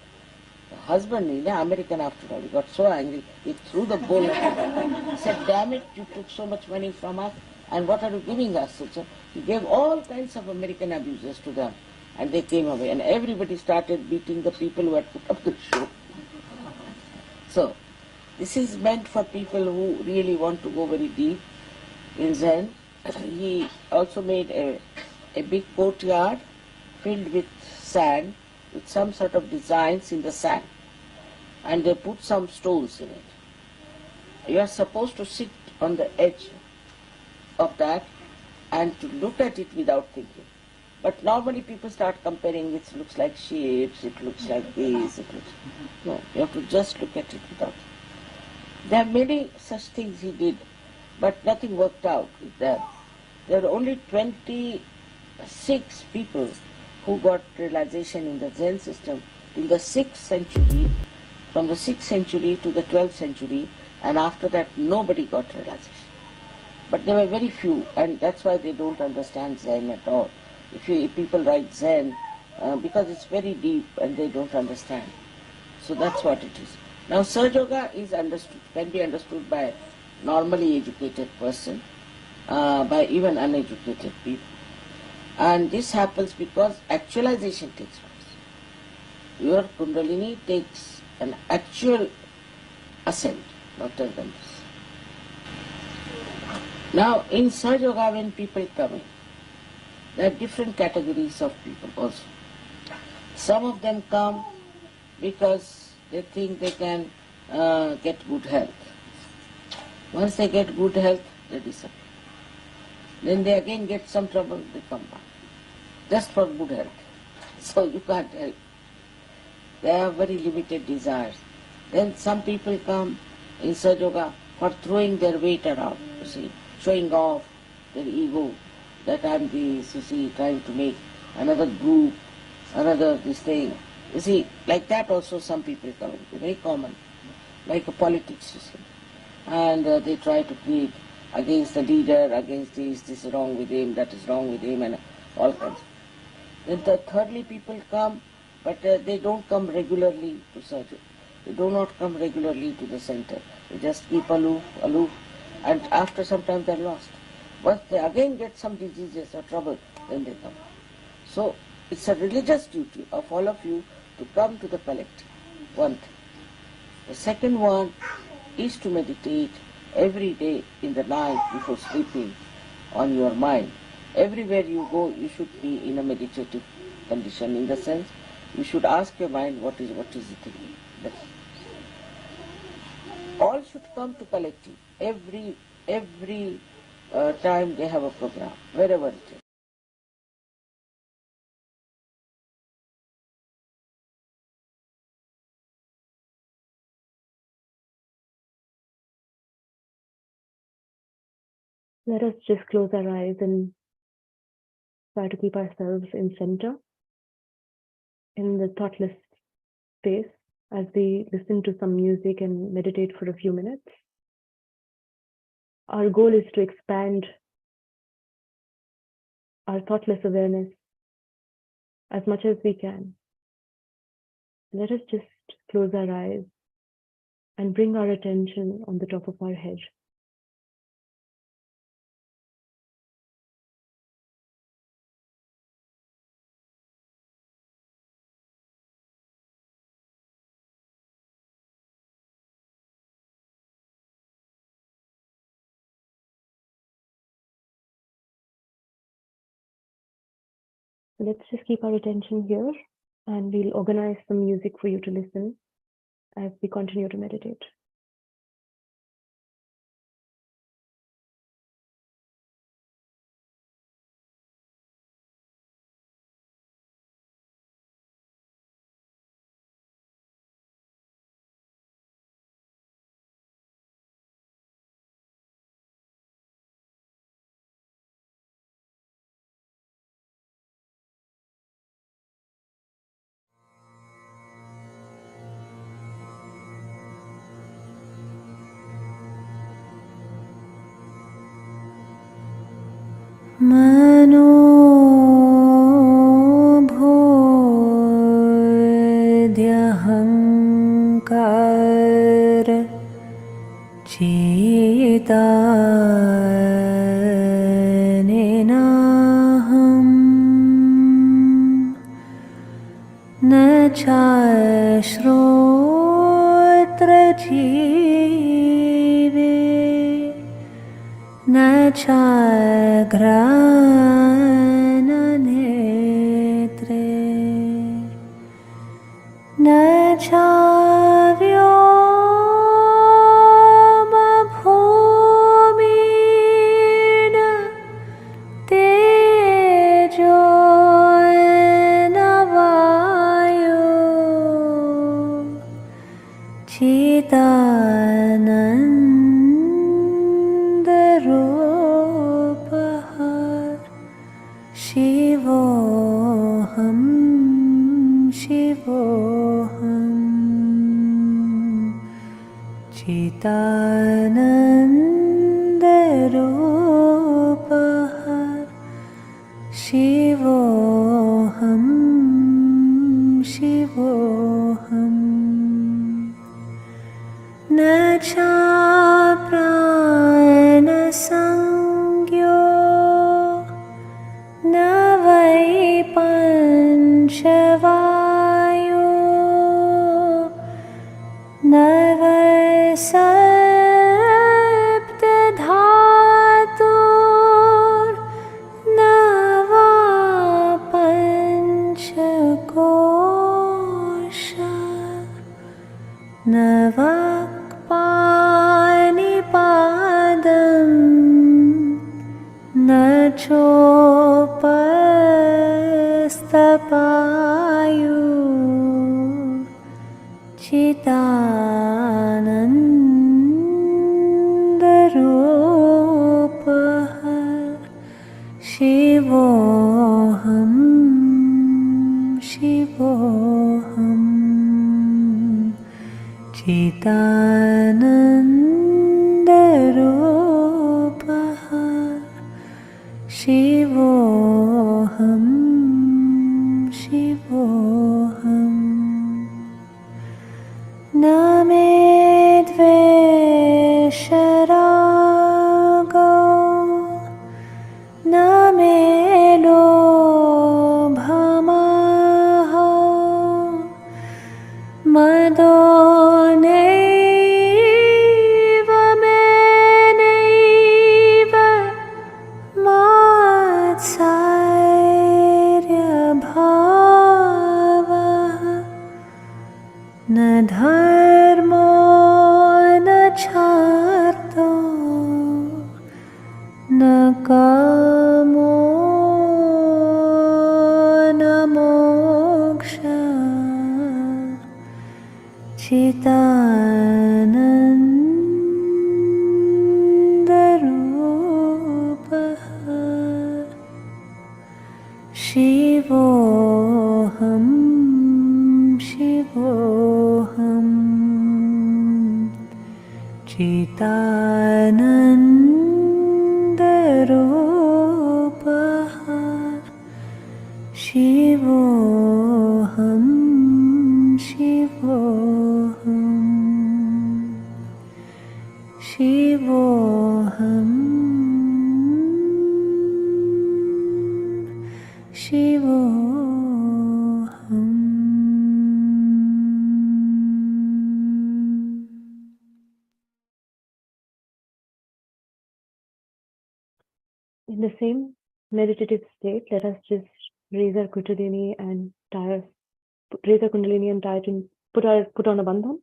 The husband, American after all, he got so angry, he threw the bowl at him. He said, damn it, you took so much money from us, and what are you giving us? So he gave all kinds of American abuses to them. And they came away, and everybody started beating the people who had put up the show. So, this is meant for people who really want to go very deep in Zen. He also made a big courtyard filled with sand, with some sort of designs in the sand, and they put some stones in it. You are supposed to sit on the edge of that and to look at it without thinking. But normally people start comparing, it looks like shapes, it looks like this, it looks... No, you have to just look at it without. There are many such things he did, but nothing worked out with them. There are only 26 people who got realization in the Zen system in the 6th century, from the 6th century to the 12th century, and after that nobody got realization. But there were very few, and that's why they don't understand Zen at all. If people write Zen, because it's very deep and they don't understand. So that's what it is. Now Sahaja Yoga is understood, can be understood by a normally educated person, by even uneducated people. And this happens because actualization takes place. Your Kundalini takes an actual ascent, not than this. Now in Sahaja Yoga, when people come in, there are different categories of people also. Some of them come because they think they can get good health. Once they get good health, they disappear. Then they again get some trouble, they come back. Just for good health. So you can't help. They have very limited desires. Then some people come in Sahaja Yoga for throwing their weight around, you see, showing off their ego, that I'm this, you see, trying to make another group, another this thing. You see, like that also some people come into, very common, like a politics, you see. And they try to create against the leader, against this is wrong with him, that is wrong with him, and all kinds. Then thirdly people come, but they don't come regularly to surgery. They do not come regularly to the center. They just keep aloof, and after some time they're lost. Once they again get some diseases or trouble, then they come. So it's a religious duty of all of you to come to the collective, one thing. The second one is to meditate every day in the night before sleeping on your mind. Everywhere you go, you should be in a meditative condition, in the sense you should ask your mind what is it thinking. All should come to collective every time they have a program, wherever it is. Let us just close our eyes and try to keep ourselves in center, in the thoughtless space, as we listen to some music and meditate for a few minutes. Our goal is to expand our thoughtless awareness as much as we can. Let us just close our eyes and bring our attention on the top of our head. Let's just keep our attention here, and we'll organize some music for you to listen as we continue to meditate. मनोभोद्यहङ्कार चेतानेनाहम् चाश्रोत्रजीवे न चाघ्राणनेत्रे न चाव्योमभूमिर्न तेजो न वायो चिदानन्दरूपः शिवोऽहं शिवोऽहम् चिदानन्दरूपः शिवोऽहं शिवोऽहम् न चाप्राणसंज्ञो न वै पञ्चवायो न वै सप्तधातुर्न वा पञ्चकोशा न वाक्पाणिपादं न चोपस्थपायु चिदानन्दरूपः शिवोऽहं शिवोऽहम् चिदानन्दरूपः शिवोऽहं शिवोऽहम् न मे द्वेषरागो न मे लोभमोहो मदो नैव मे नैव मात्सर्यभावः न धर्मो न चार्थो न कामो न मोक्षः चिदानन्दरूपः शिवोऽहं शिवोऽहम् चिदानन्दरूपः शिवोऽहं शिवोऽहम् शिवोऽहं शिवोऽहम्. In the same meditative state, let us just raise our Kundalini and tie raise our Kundalini and tie it in, put on a bandhan.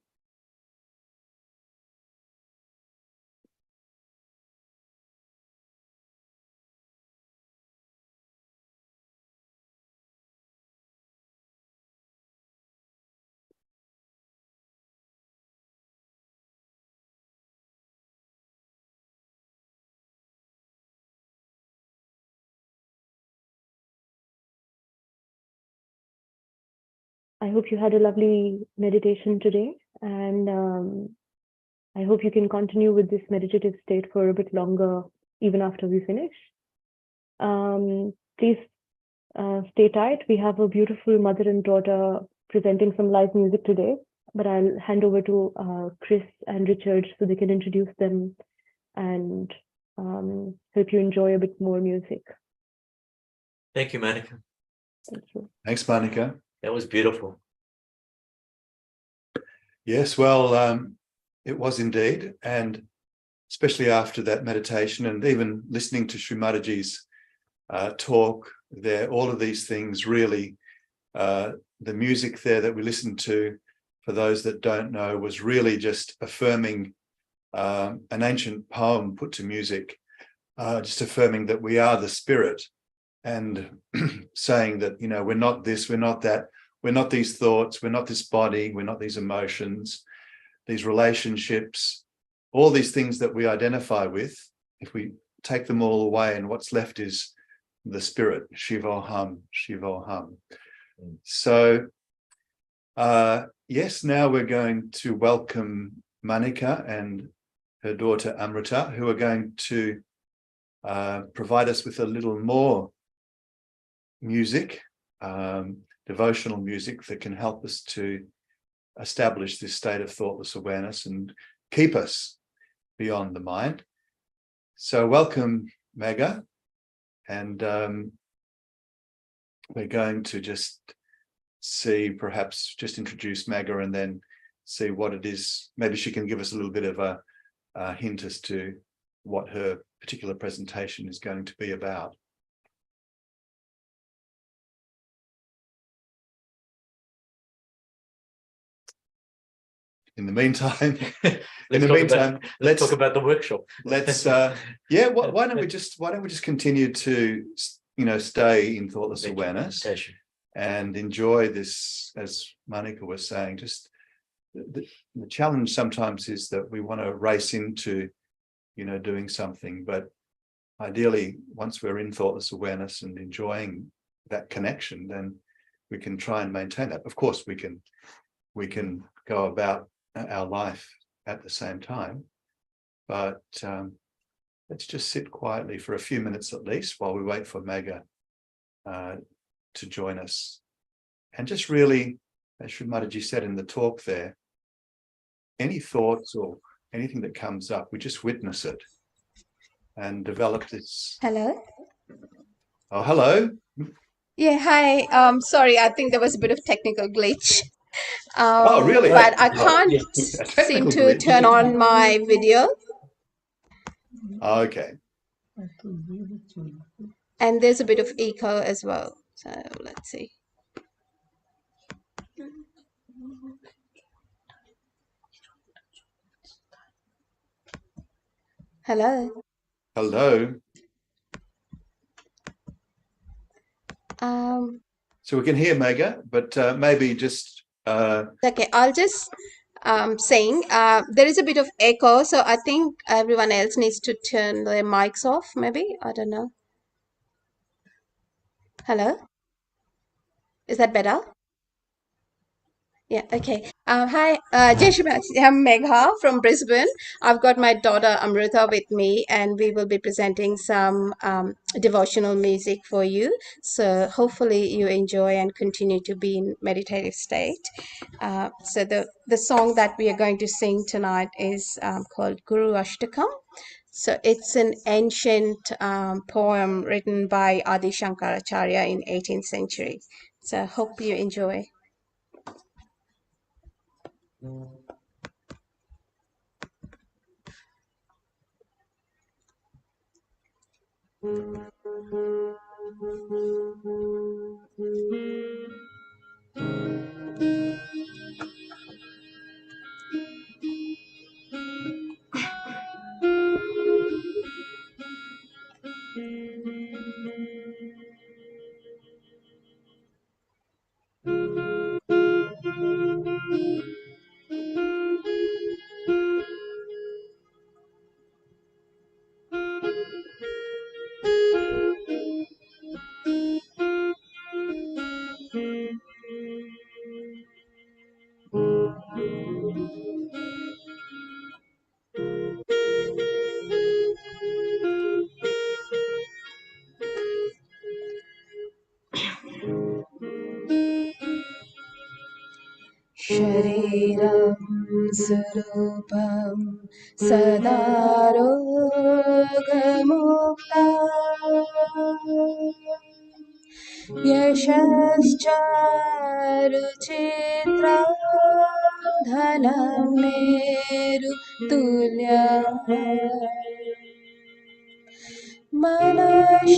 I hope you had a lovely meditation today, and I hope you can continue with this meditative state for a bit longer, even after we finish. Please stay tight. We have a beautiful mother and daughter presenting some live music today, but I'll hand over to Chris and Richard so they can introduce them and help you enjoy a bit more music. Thank you, Monica. Thank you. Thanks, Monica. That was beautiful. Yes, well, it was indeed. And especially after that meditation and even listening to Shri Mataji's talk there, all of these things really, the music there that we listened to, for those that don't know, was really just affirming an ancient poem put to music, just affirming that we are the spirit and saying that, you know, we're not this, we're not that, we're not these thoughts, we're not this body, we're not these emotions, these relationships, all these things that we identify with. If we take them all away, and what's left is the spirit, Shivoham, Shivoham. So, yes, now we're going to welcome Manika and her daughter Amrita, who are going to provide us with a little more music, devotional music that can help us to establish this state of thoughtless awareness and keep us beyond the mind. So welcome, Megha, and we're going to just see, perhaps just introduce Megha and then see what it is. Maybe she can give us a little bit of a hint as to what her particular presentation is going to be about. In the meantime, let's talk about the workshop. Let's yeah. Why don't we just continue to, you know, stay in thoughtless awareness and enjoy this, as Manika was saying. Just the challenge sometimes is that we want to race into, you know, doing something, but ideally, once we're in thoughtless awareness and enjoying that connection, then we can try and maintain that. Of course, we can go about our life at the same time, but let's just sit quietly for a few minutes at least while we wait for Megha to join us, and just really, as Shri Mataji said in the talk there, any thoughts or anything that comes up, we just witness it and develop this. Hello. Oh, hello. Yeah, hi. Sorry, I think there was a bit of technical glitch. Oh, really? But I Oh, can't yeah. seem to turn on my video. Okay. And there's a bit of echo as well. So let's see. Hello. Hello. So we can hear Megha, but maybe just Okay, I'll just saying there is a bit of echo, so I think everyone else needs to turn their mics off, maybe. I don't know. Hello? Is that better? Yeah, okay. Hi, Jai Shri Mataji. I'm Megha from Brisbane. I've got my daughter Amrita with me, and we will be presenting some devotional music for you. So hopefully you enjoy and continue to be in meditative state. So the song that we are going to sing tonight is called Guru Ashtakam. So it's an ancient poem written by Adi Shankaracharya in 18th century. So hope you enjoy. Shariram Surupam Sadarogamukta Yashascharuchitra धनं मेरुतुल्यम् मनश्चेदनग्नं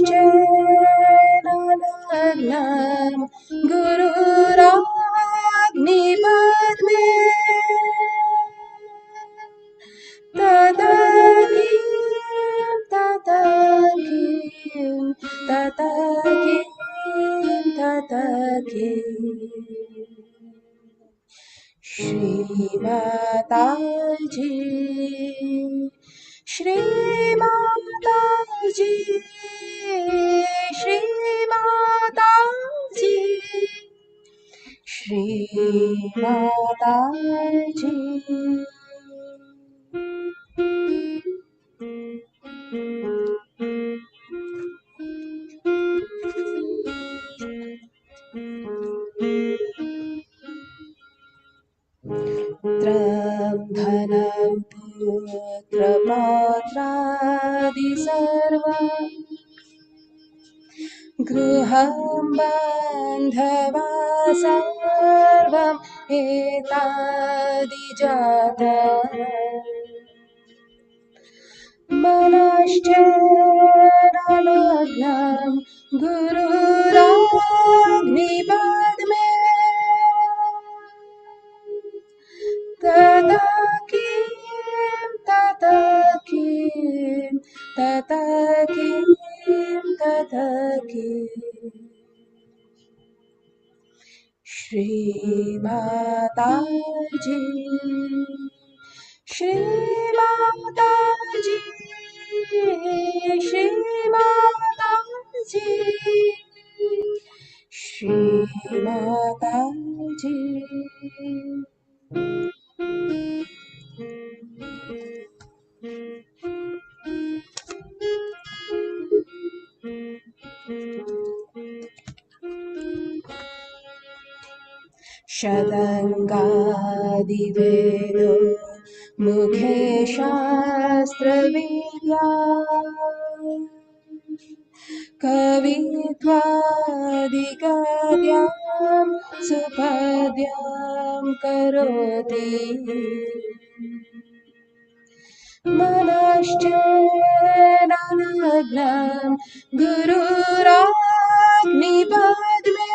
गुरुराग्निपद्मे ततकिं ततकिं ततकिं ततकिं Shri Mataji, Shri Mataji, Shri Mataji, Shri Mataji. धनं पुत्रपात्रादि सर्वं गृहं बान्धवा सर्वम् एतादि जातम् मनश्चेदनग्नं गुरुराग्निपद्मे ततकिं ततकिं ततकिं ततकिं Shri Mataji, Shri Mataji, Shri Mataji, Shri Mataji. Shadangadiveda mukhe shastravidya kavitvaदिगद्यं supadyam karoti मनश्चेदनग्नं गुरुराग्निपद्मे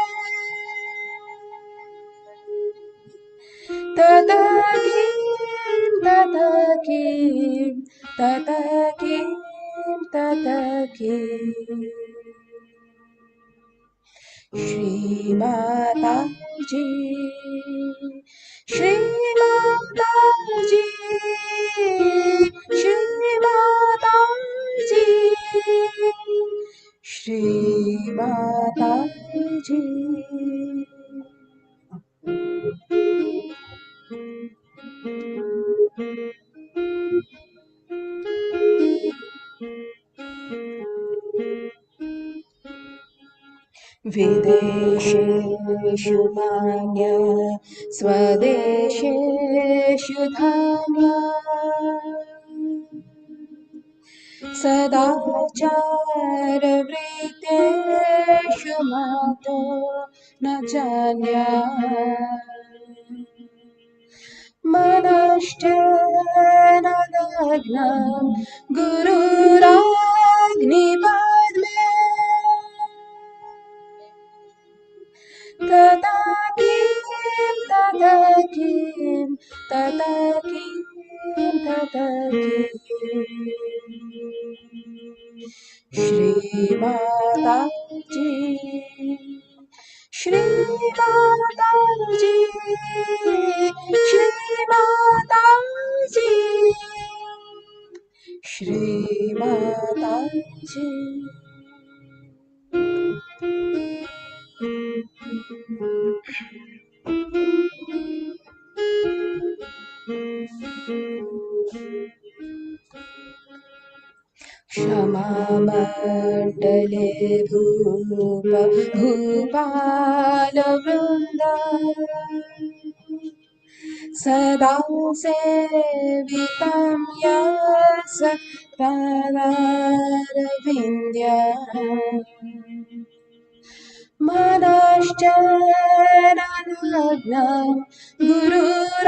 ततकिं ततकिं ततकिं ततकिं Shri Mataji, Shri Mataji, Shri Mataji, Shri Mataji. विदेशेषु नान्य स्वदेशेषु धान्य सदाचारवृत्तेषु मातो न जान्या मनश्चेदनग्नं गुरुराग्निपद्मे ततकिं ततकिं ततकिं ततकिं Shri Mataji, Shri Mataji, Shri Mataji, Shri Mataji. क्षमामण्डले भूप भूपालवृन्दा सदा सेवितं यस्य पदारविन्द्या मनश्चरलग्नं गुरुराग्निपद्मे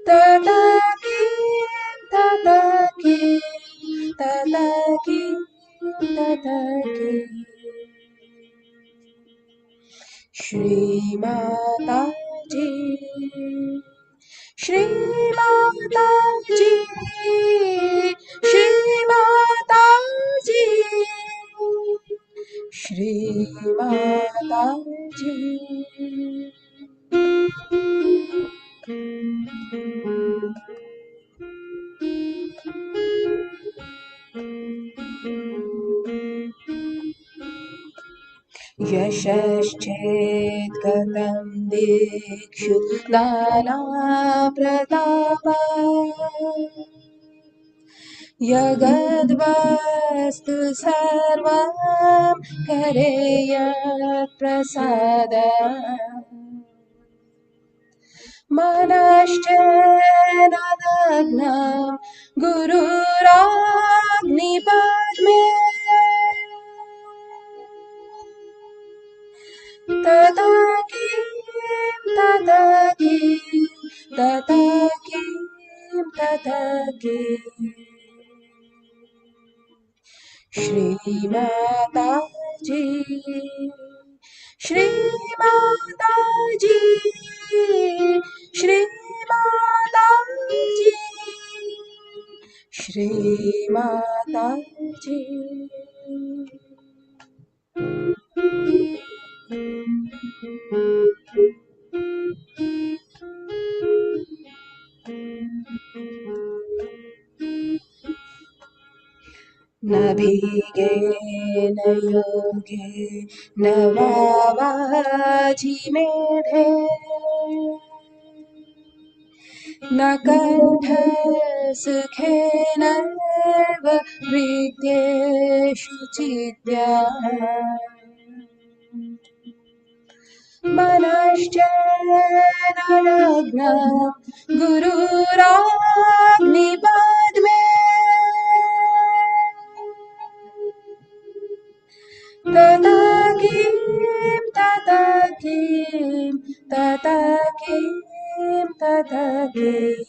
ततकिं Shri Mataji, Shri Mataji, Shri Mataji, Shri Mataji. यशश्चेत् कथं दीक्षु नाना प्रतापा यगद्वस्तु सर्वं करेयत् प्रसाद मनश्चेदग्नं गुरुराग्निपद्मे ततकिं Shri Mataji, Shri Mataji, Shri Mataji, Shri Mataji. न भीगेन योगे न वावाचि मेधे न कण्ठसुखेनैव प्रीत्येषु चिद्या मनश्चेदग्नं गुरुराग्निपद्मे ततकिं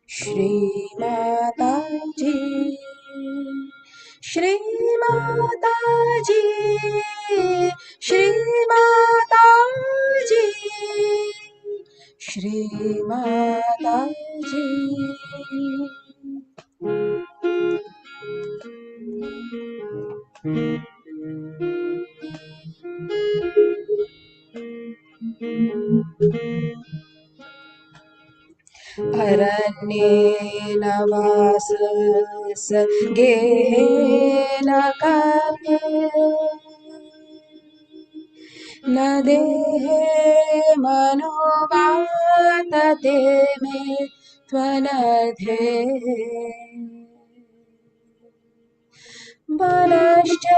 Shri Mataji, Shri Mataji, Shri Mataji, Shri Mataji. अरण्येन वासस गेहेन काव्ये न देहे मनोवातते मे त्वनधे मनश्चेदग्नं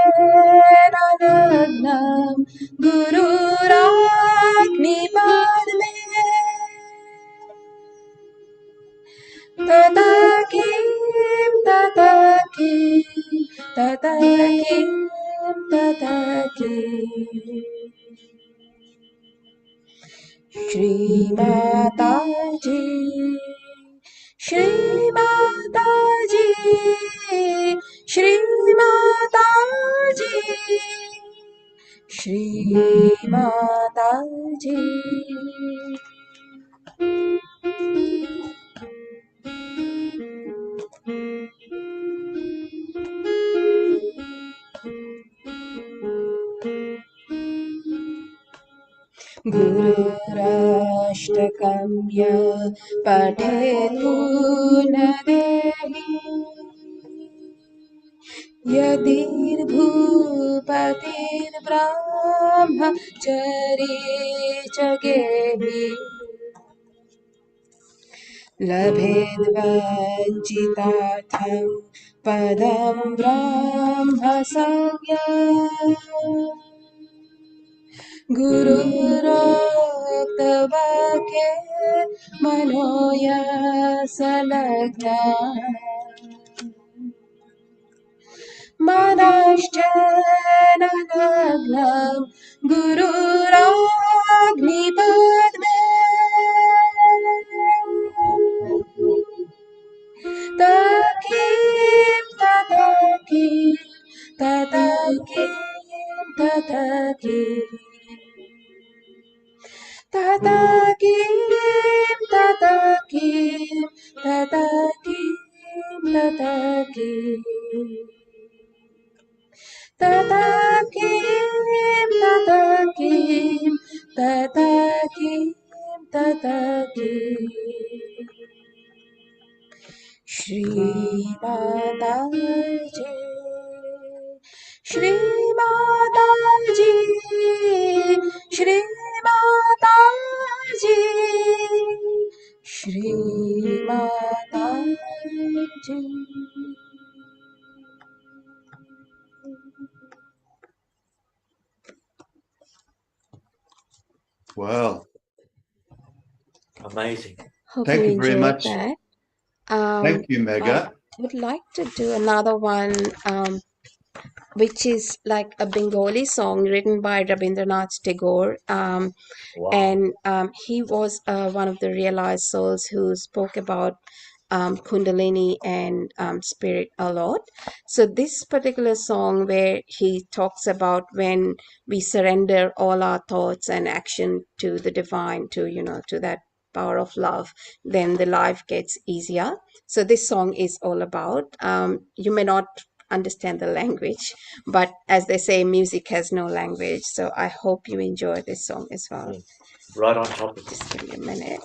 गुरुराग्निपद्मे ततकिं Shri Mataji, Shri Mataji, Shri Mataji, Shri Mataji. गुरुराष्टकं य पठेत् पूर्णदेहि यदिर्भूपतिर्ब्रह्मचर्ये च गेहि लभेद्वञ्चितार्थं पदं ब्रह्मसंज्ञा गुरुरो मुक्तवाक्ये मनोया संलग्ना मनश्चन लग्नं गुरुराग्निपद्मे तकीं ततकीं ततकीं ततकीं ततकीं ततकीं ततकीं ततकीं ततकीं ततकीं ततकीं Shri Mataji, Shri Mataji, Shri Mataji, Shri Mataji. Wow. Amazing. Hope Thank you you very enjoyed much. that. Thank you, I Mega. would like to do another one, which is like a Bengali song written by Rabindranath Tagore. Wow. And he was one of the realized souls who spoke about Kundalini and spirit a lot. So this particular song where he talks about when we surrender all our thoughts and action to the divine, to that power of love, then the life gets easier. So this song is all about, you may not understand the language, but as they say, music has no language. So I hope you enjoy this song as well. Right on top of it. Just give me a minute.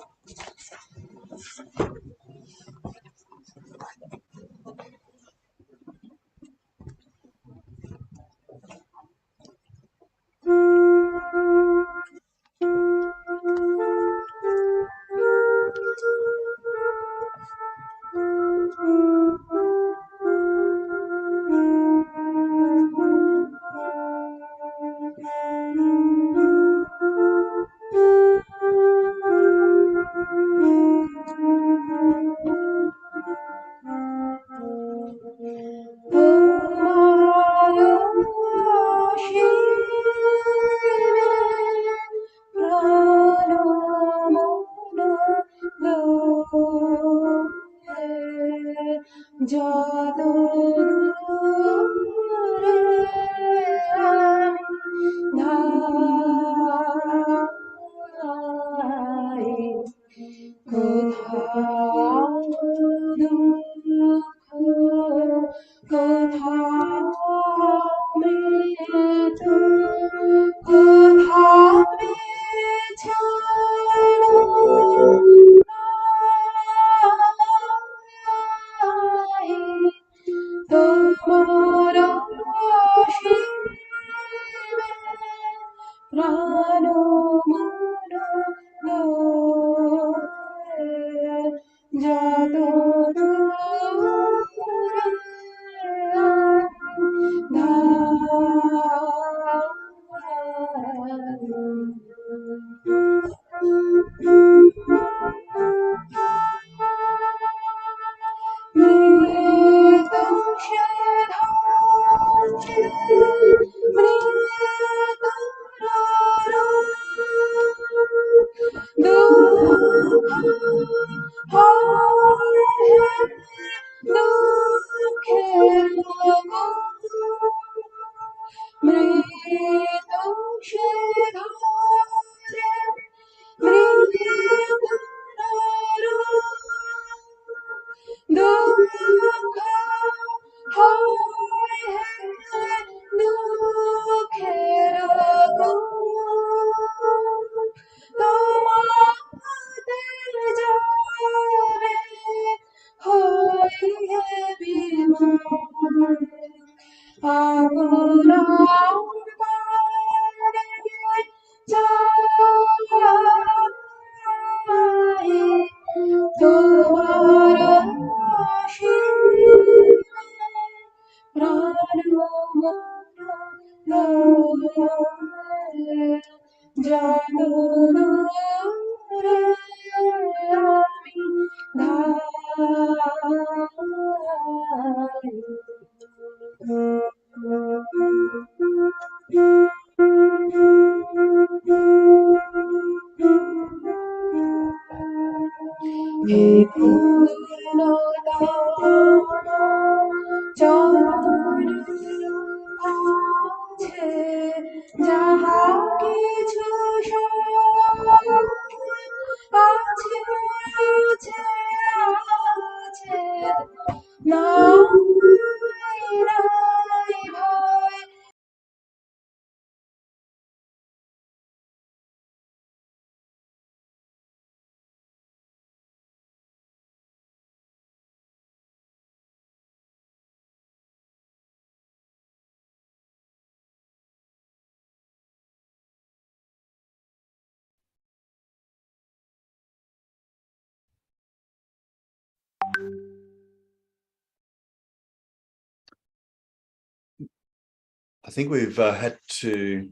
I think we've had to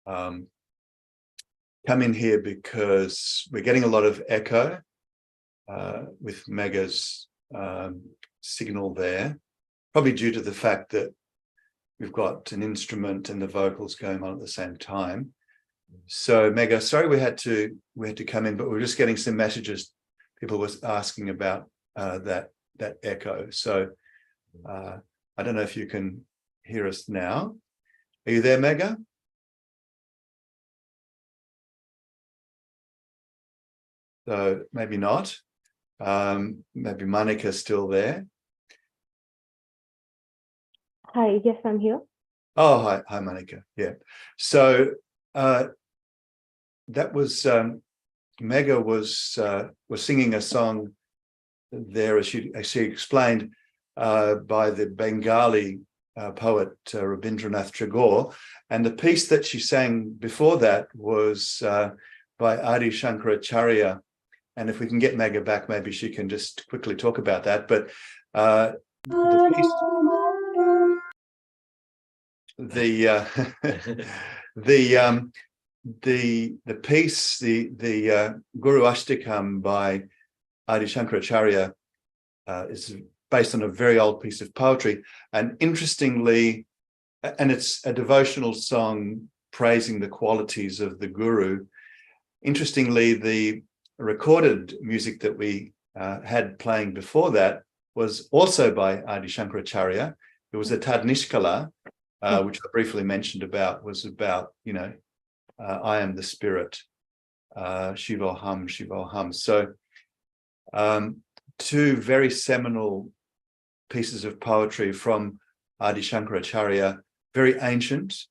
come in here because we're getting a lot of echo with Mega's signal there, probably due to the fact that we've got an instrument and the vocals going on at the same time. So Mega, sorry we had to come in, but we're just getting some messages. People were asking about that echo. So I don't know if you can hear us now. Are you there, Mega? So maybe not. Maybe Monica's still there. Hi, yes, I'm here. Oh, hi, Monica. Yeah. So that was Mega was singing a song there, as she explained, by the Bengali poet Rabindranath Tagore, and the piece that she sang before that was by Adi Shankaracharya. And if we can get Mega back, maybe she can just quickly talk about that. But the piece, the piece, the Guru Ashtakam by Adi Shankaracharya is based on a very old piece of poetry, and interestingly, and it's a devotional song praising the qualities of the Guru. Interestingly, the recorded music that we had playing before that was also by Adi Shankaracharya. It was a Tadnishkala, which I briefly mentioned about, was about, I am the spirit, Shivoham, Shivoham. So two very seminal pieces of poetry from Adi Shankaracharya, very ancient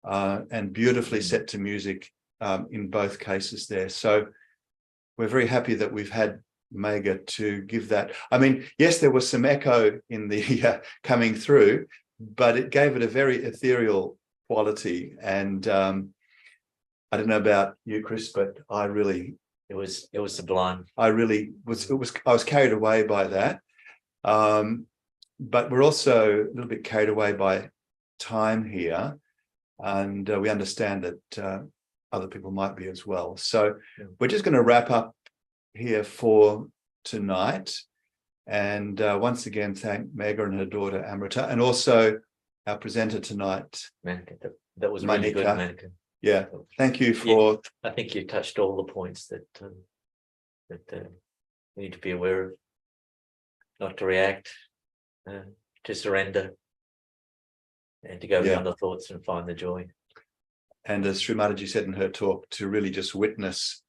and beautifully set to music in both cases there. So we're very happy that we've had Mega to give that. I mean, yes, there was some echo in the coming through, but it gave it a very ethereal quality. And I don't know about you, Chris, but I really... It was sublime. I was carried away by that. But we're also a little bit carried away by time here. And we understand that other people might be as well. So we're just going to wrap up here for tonight. And once again, thank Mega and her daughter Amrita, and also our presenter tonight, Manika. That was really good, Manika. Yeah, thank you for... I think you touched all the points that we need to be aware of, not to react, to surrender, and to go beyond the thoughts and find the joy. And as Shri Mataji said in her talk, to really just witness,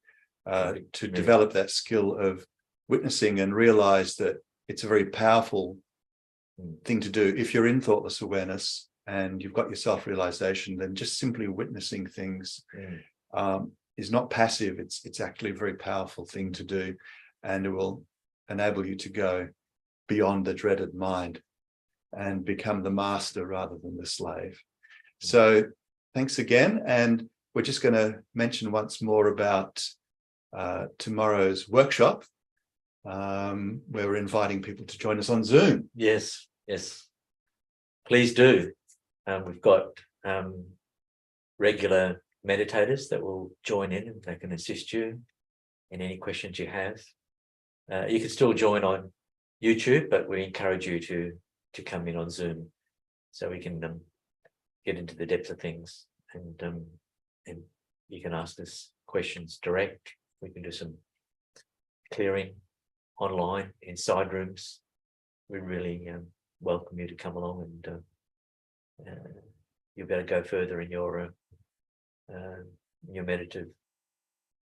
to develop that skill of witnessing and realize that it's a very powerful thing to do. If you're in thoughtless awareness and you've got your self-realization, then just simply witnessing things is not passive. It's actually a very powerful thing to do, and it will enable you to go beyond the dreaded mind and become the master rather than the slave. So thanks again. And we're just going to mention once more about tomorrow's workshop, where we're inviting people to join us on Zoom. Yes, please do. We've got regular meditators that will join in, and they can assist you in any questions you have. You can still join on YouTube, but we encourage you to come in on Zoom so we can get into the depth of things, and you can ask us questions direct. We can do some clearing online in side rooms, we really welcome you to come along, and you'll better go further in your meditative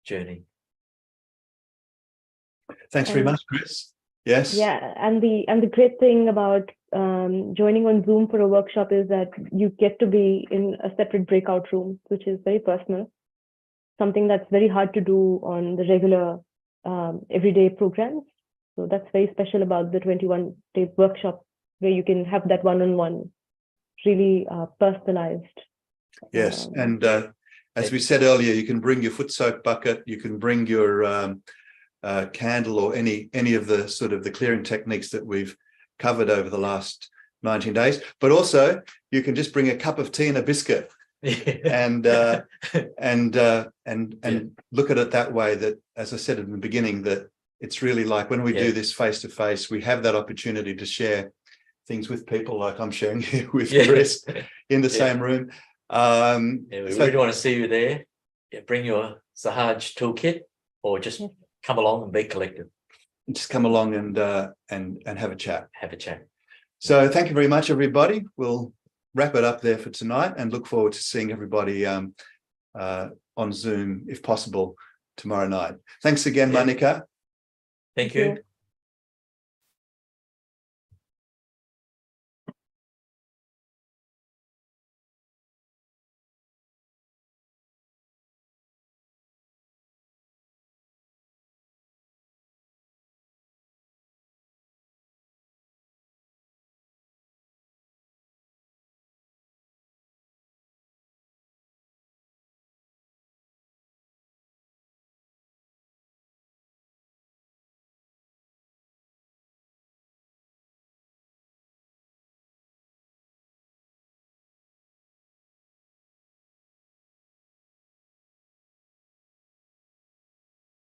journey. Thanks very much, Chris. Yes. Yeah, and the great thing about joining on Zoom for a workshop is that you get to be in a separate breakout room, which is very personal, something that's very hard to do on the regular everyday programs. So that's very special about the 21-day workshop, where you can have that one-on-one, really personalized. Yes, and as we said earlier, you can bring your foot soak bucket, you can bring your candle, or any of the sort of the clearing techniques that we've covered over the last 19 days. But also, you can just bring a cup of tea and a biscuit, and look at it that way. That, as I said in the beginning, that it's really like when we do this face to face, we have that opportunity to share things with people, like I'm sharing here with Chris in the same room. We really want to see you there. Bring your Sahaj toolkit, or just come along and be collective. Just come along and have a chat. Have a chat. So thank you very much, everybody. We'll wrap it up there for tonight, and look forward to seeing everybody on Zoom, if possible, tomorrow night. Thanks again, Monica. Thank you.